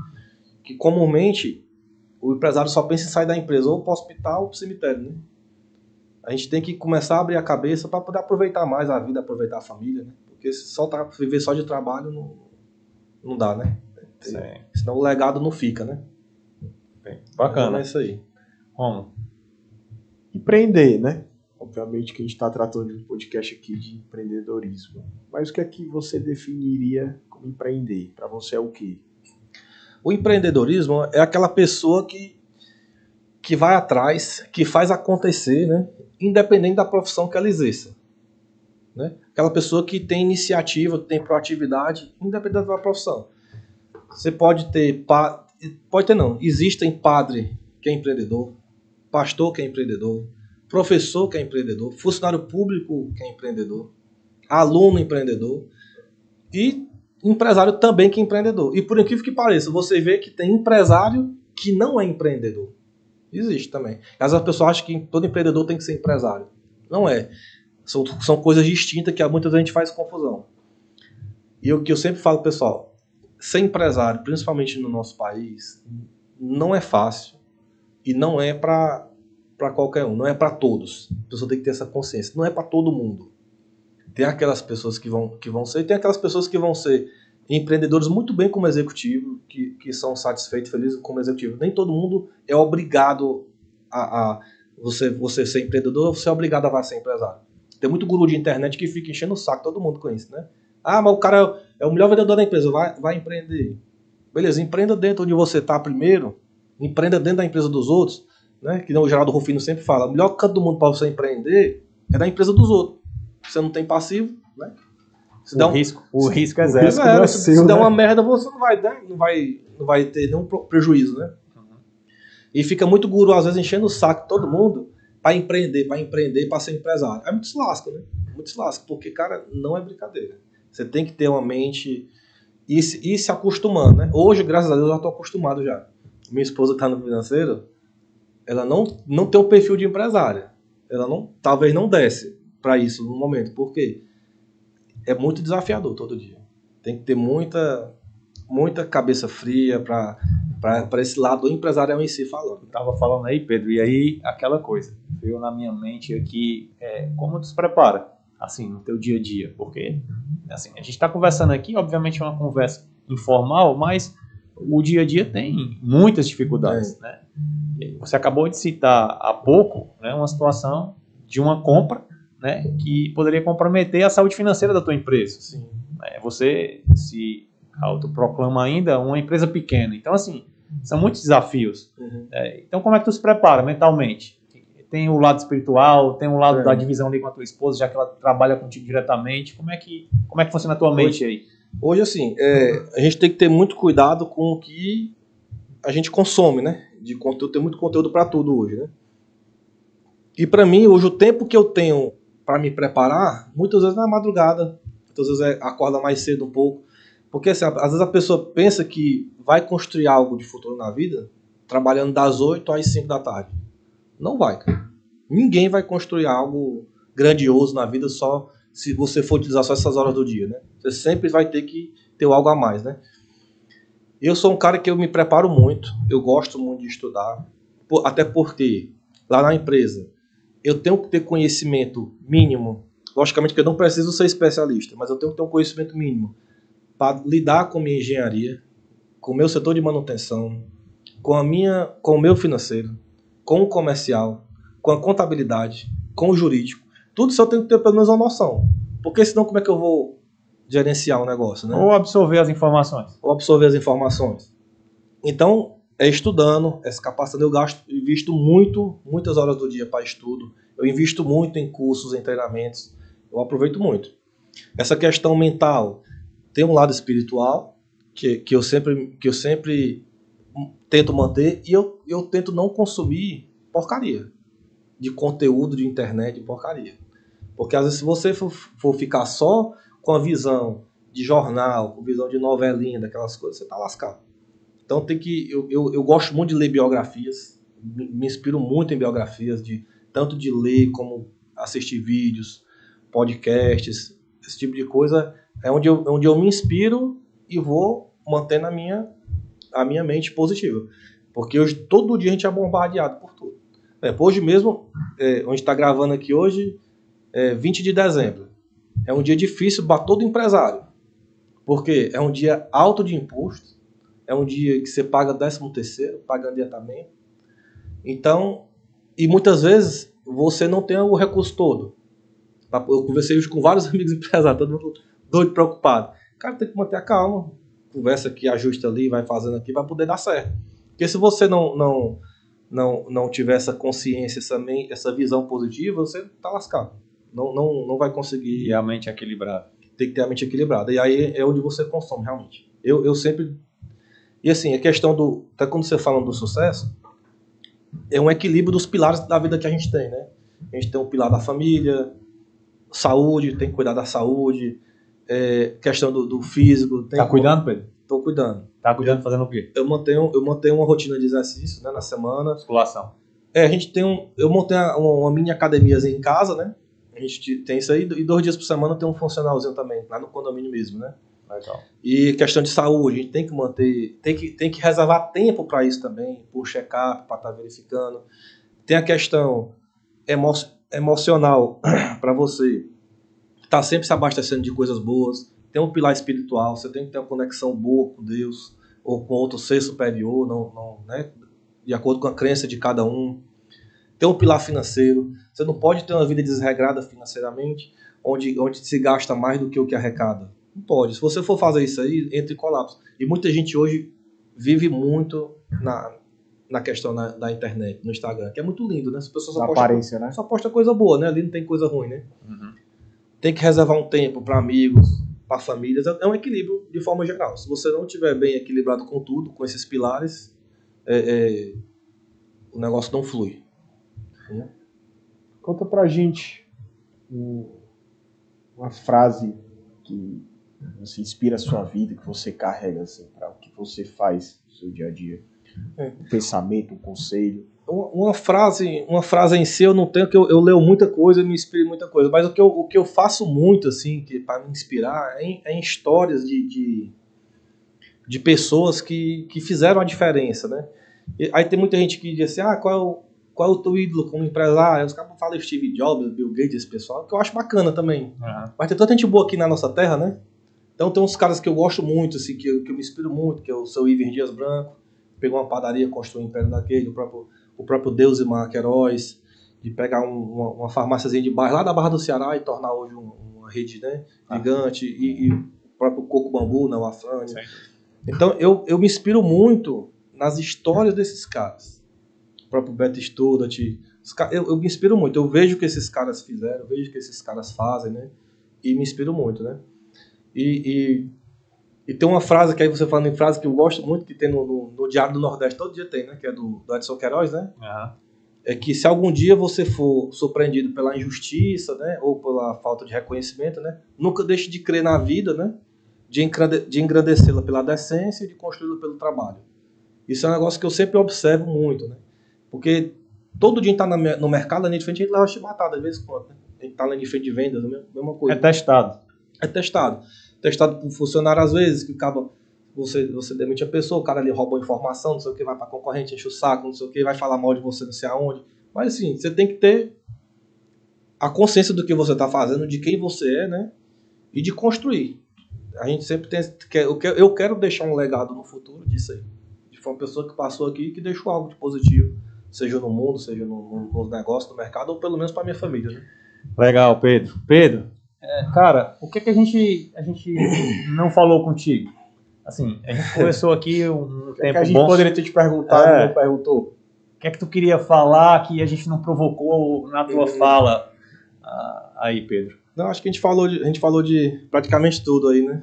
que comumente o empresário só pensa em sair da empresa ou para o hospital ou para o cemitério, né? A gente tem que começar a abrir a cabeça para poder aproveitar mais a vida, aproveitar a família, né? Porque viver só de trabalho não dá, né? Sim. Senão o legado não fica, né? Bem, bacana. Então é isso aí. Como? Empreender, né? Obviamente que a gente está tratando de um podcast aqui de empreendedorismo. Mas o que é que você definiria como empreender? Para você é o quê? O empreendedorismo é aquela pessoa que vai atrás, que faz acontecer, né? Independente da profissão que ela exerça. Né? Aquela pessoa que tem iniciativa, que tem proatividade, independente da profissão. Você pode ter... Existem padre que é empreendedor, pastor que é empreendedor, professor que é empreendedor, funcionário público que é empreendedor, aluno empreendedor e empresário também que é empreendedor. E por incrível que pareça, você vê que tem empresário que não é empreendedor. Existe também. Às vezes as pessoas acham que todo empreendedor tem que ser empresário. Não é. São coisas distintas que muitas vezes a gente faz confusão. E o que eu sempre falo, pessoal, ser empresário, principalmente no nosso país, não é fácil e não é para qualquer um, não é para todos. A pessoa tem que ter essa consciência. Não é para todo mundo. Tem aquelas pessoas que vão ser, e tem aquelas pessoas que vão ser empreendedores muito bem como executivo, que são satisfeitos, felizes como executivo. Nem todo mundo é obrigado a você ser empreendedor, você é obrigado a ser empresário. Tem muito guru de internet que fica enchendo o saco, todo mundo com isso, né? Ah, mas o cara é o melhor vendedor da empresa, vai empreender. Beleza, empreenda dentro onde você está primeiro, empreenda dentro da empresa dos outros, né? Que o Geraldo Rufino sempre fala, o melhor canto do mundo para você empreender é da empresa dos outros. Você não tem passivo, né? O risco é zero. Se der uma merda, você não vai ter nenhum prejuízo, né? E fica muito guru, às vezes, enchendo o saco de todo mundo para empreender, para ser empresário. É muito se lasca, né? Muito se lasca, porque, cara, não é brincadeira. Você tem que ter uma mente e se acostumando, né? Hoje, graças a Deus, eu já estou acostumado já. Minha esposa que está no financeiro, ela não tem um perfil de empresária. Ela talvez não desce para isso no momento, porque é muito desafiador todo dia. Tem que ter muita cabeça fria para esse lado do empresarial em si falando. Estava falando aí, Pedro, e aí aquela coisa veio na minha mente aqui, como tu se prepara, assim, no teu dia a dia, porque assim, a gente está conversando aqui, obviamente é uma conversa informal, mas o dia a dia tem muitas dificuldades, né? Você acabou de citar há pouco, né, uma situação de uma compra, né, que poderia comprometer a saúde financeira da tua empresa. Sim. Você se autoproclama ainda uma empresa pequena. Então, assim, são muitos desafios. Uhum. Então, como é que tu se prepara mentalmente? Tem o lado espiritual, tem o lado da divisão ali com a tua esposa, já que ela trabalha contigo diretamente. Como é que funciona a tua mente aí? Hoje, assim, a gente tem que ter muito cuidado com o que a gente consome, né? De conteúdo, tem muito conteúdo para tudo hoje, né? E para mim, hoje, o tempo que eu tenho para me preparar, muitas vezes na madrugada, muitas vezes acorda mais cedo um pouco, porque assim, às vezes a pessoa pensa que vai construir algo de futuro na vida trabalhando das 8 às 5 da tarde. Não vai, cara. Ninguém vai construir algo grandioso na vida só se você for utilizar só essas horas do dia, né? Você sempre vai ter que ter algo a mais, né? Eu sou um cara que eu me preparo muito, eu gosto muito de estudar, até porque lá na empresa eu tenho que ter conhecimento mínimo. Logicamente que eu não preciso ser especialista, mas eu tenho que ter um conhecimento mínimo para lidar com minha engenharia, com o meu setor de manutenção, com o meu financeiro, com o comercial, com a contabilidade, com o jurídico. Tudo isso eu tenho que ter pelo menos uma noção. Porque senão como é que eu vou gerenciar o negócio, né? Ou absorver as informações. Então, estudando, se capacitando, eu invisto muitas horas do dia para estudo. Eu invisto muito em cursos, em treinamentos. Eu aproveito muito. Essa questão mental tem um lado espiritual que eu sempre tento manter, e eu tento não consumir porcaria de conteúdo de internet, de porcaria. Porque às vezes se você for ficar só com a visão de jornal, com visão de novelinha, daquelas coisas, você tá lascado. Então eu gosto muito de ler biografias, me inspiro muito em biografias, tanto de ler como assistir vídeos, podcasts, esse tipo de coisa é onde eu me inspiro e vou mantendo a minha mente positiva. Porque hoje, todo dia a gente é bombardeado por tudo. Hoje mesmo, onde está gravando aqui hoje, 20 de dezembro. É um dia difícil para todo empresário. Porque é um dia alto de imposto, é um dia que você paga 13º, paga adiantamento. Então, e muitas vezes você não tem o recurso todo. Eu conversei hoje com vários amigos empresários, todo mundo doido, preocupado. Cara, tem que manter a calma. Conversa aqui, ajusta ali, vai fazendo aqui, vai poder dar certo. Porque se você não tiver essa consciência, essa visão positiva, você tá lascado. Não vai conseguir. E a mente equilibrada. Tem que ter a mente equilibrada. E aí é onde você consome, realmente. Eu sempre... E assim, a questão até quando você fala do sucesso, é um equilíbrio dos pilares da vida que a gente tem, né? A gente tem um pilar da família, saúde, tem que cuidar da saúde, questão do físico. Tá cuidando, Pedro? Tô cuidando. Tá cuidando fazendo o quê? Eu mantenho uma rotina de exercício, né, na semana. Musculação. Eu montei uma mini academiazinha em casa, né? A gente tem isso aí, e 2 dias por semana tem um funcionalzinho também, lá no condomínio mesmo, né? Legal. E questão de saúde, a gente tem que manter, tem que reservar tempo para isso também, por check-up, para estar verificando. Tem a questão emocional para você estar sempre se abastecendo de coisas boas. Tem um pilar espiritual, você tem que ter uma conexão boa com Deus ou com outro ser superior, né? De acordo com a crença de cada um. Tem um pilar financeiro. Você não pode ter uma vida desregrada financeiramente, onde se gasta mais do que o que arrecada. Não pode. Se você for fazer isso aí, entra em colapso. E muita gente hoje vive muito na questão da internet, no Instagram, que é muito lindo, né? As pessoas só postam coisa boa, né? Ali não tem coisa ruim, né? Uhum. Tem que reservar um tempo para amigos, para famílias. É um equilíbrio de forma geral. Se você não estiver bem equilibrado com tudo, com esses pilares, o negócio não flui. Conta pra gente uma frase que você inspira a sua vida, que você carrega assim, para o que você faz no seu dia a dia. Um pensamento, um conselho. Uma frase em si eu não tenho, que eu leio muita coisa, me inspiro em muita coisa, mas o que eu faço muito assim, para me inspirar é em histórias de pessoas que fizeram a diferença, né? Aí tem muita gente que diz assim, qual é o teu ídolo como empresário? Os caras falam Steve Jobs, Bill Gates, esse pessoal, que eu acho bacana também. Uhum. Mas tem tanta gente boa aqui na nossa terra, né? Então tem uns caras que eu gosto muito, assim, que eu me inspiro muito, que é o seu Iver Dias Branco, pegou uma padaria, construiu um império daquele, o próprio Deusimar Queiroz, de pegar uma farmáciazinha de bairro lá da Barra do Ceará e tornar hoje uma rede, né, gigante, e o próprio Coco Bambu, né, o Afrânio. Então eu me inspiro muito nas histórias desses caras. O próprio Beto Studat, eu me inspiro muito, eu vejo o que esses caras fizeram, eu vejo o que esses caras fazem, né, e me inspiro muito, né. E tem uma frase, que aí você falando em frase, que eu gosto muito, que tem no Diário do Nordeste, todo dia tem, né? Que é do Edson Queiroz, né? Uhum. É que se algum dia você for surpreendido pela injustiça, né? Ou pela falta de reconhecimento, né? Nunca deixe de crer na vida, né? De engrandecê-la pela decência e de construí-la pelo trabalho. Isso é um negócio que eu sempre observo muito, né? Porque todo dia a gente tá no mercado, ali de frente, a gente leva chibatada, às vezes, quando, né? A gente tá lá de frente de vendas, a mesma coisa. É testado. É testado. Testado por funcionário às vezes, que acaba, você demite a pessoa, o cara ali rouba a informação, não sei o que, vai pra concorrente, enche o saco, não sei o que, vai falar mal de você não sei aonde. Mas assim, você tem que ter a consciência do que você tá fazendo, de quem você é, né? E de construir. A gente sempre tem... Eu quero deixar um legado no futuro disso aí. De uma pessoa que passou aqui e que deixou algo de positivo, seja no mundo, seja nos negócios, no mercado, ou pelo menos pra minha família, né? Legal, Pedro. Pedro, cara, o que a gente não falou contigo? Assim, a gente conversou aqui um tempo que a gente bom. poderia ter te perguntado, não perguntou. O que é que tu queria falar que a gente não provocou na tua fala aí, Pedro? Não, acho que a gente falou de praticamente tudo aí, né?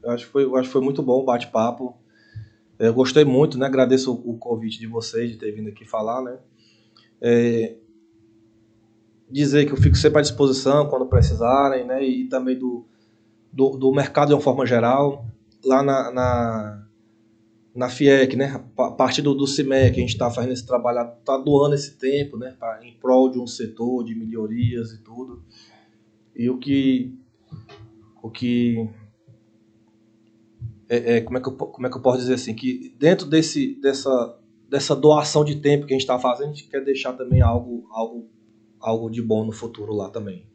Eu acho que foi muito bom o bate-papo. Eu gostei muito, né? Agradeço o convite de vocês, de ter vindo aqui falar, né? Dizer que eu fico sempre à disposição quando precisarem, né? E também do mercado de uma forma geral. Lá na FIEC, né? A partir do CIMEC, a gente está fazendo esse trabalho, está doando esse tempo, né? Em prol de um setor, de melhorias e tudo. E como é que eu posso dizer assim, que dentro dessa doação de tempo que a gente está fazendo, a gente quer deixar também algo de bom no futuro lá também.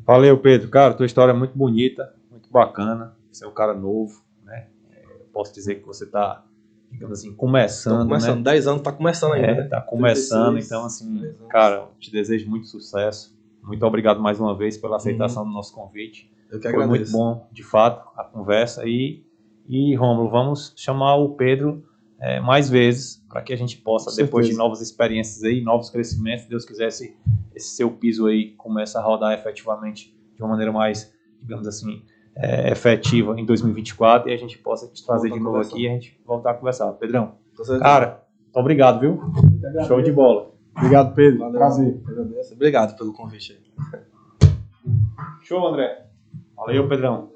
Valeu, Pedro. Cara, tua história é muito bonita, muito bacana. Você é um cara novo, né? Eu posso dizer que você está, digamos assim, começando, né? 10 anos, tá começando ainda, né? Tá começando, 36, então assim, cara, te desejo muito sucesso. Muito obrigado mais uma vez pela aceitação do nosso convite. Eu que Foi agradeço. muito bom, de fato, a conversa. E Rômulo, vamos chamar o Pedro mais vezes, para que a gente possa, depois de novas experiências aí, novos crescimentos, se Deus quiser, esse seu piso aí comece a rodar efetivamente de uma maneira mais, digamos assim, efetiva em 2024, e a gente possa te trazer de novo aqui e a gente voltar a conversar. Pedrão, cara, muito obrigado, viu? Show de bola. Obrigado, Pedro. Valeu. Prazer. Obrigado pelo convite aí. Show, André. Valeu, Pedrão.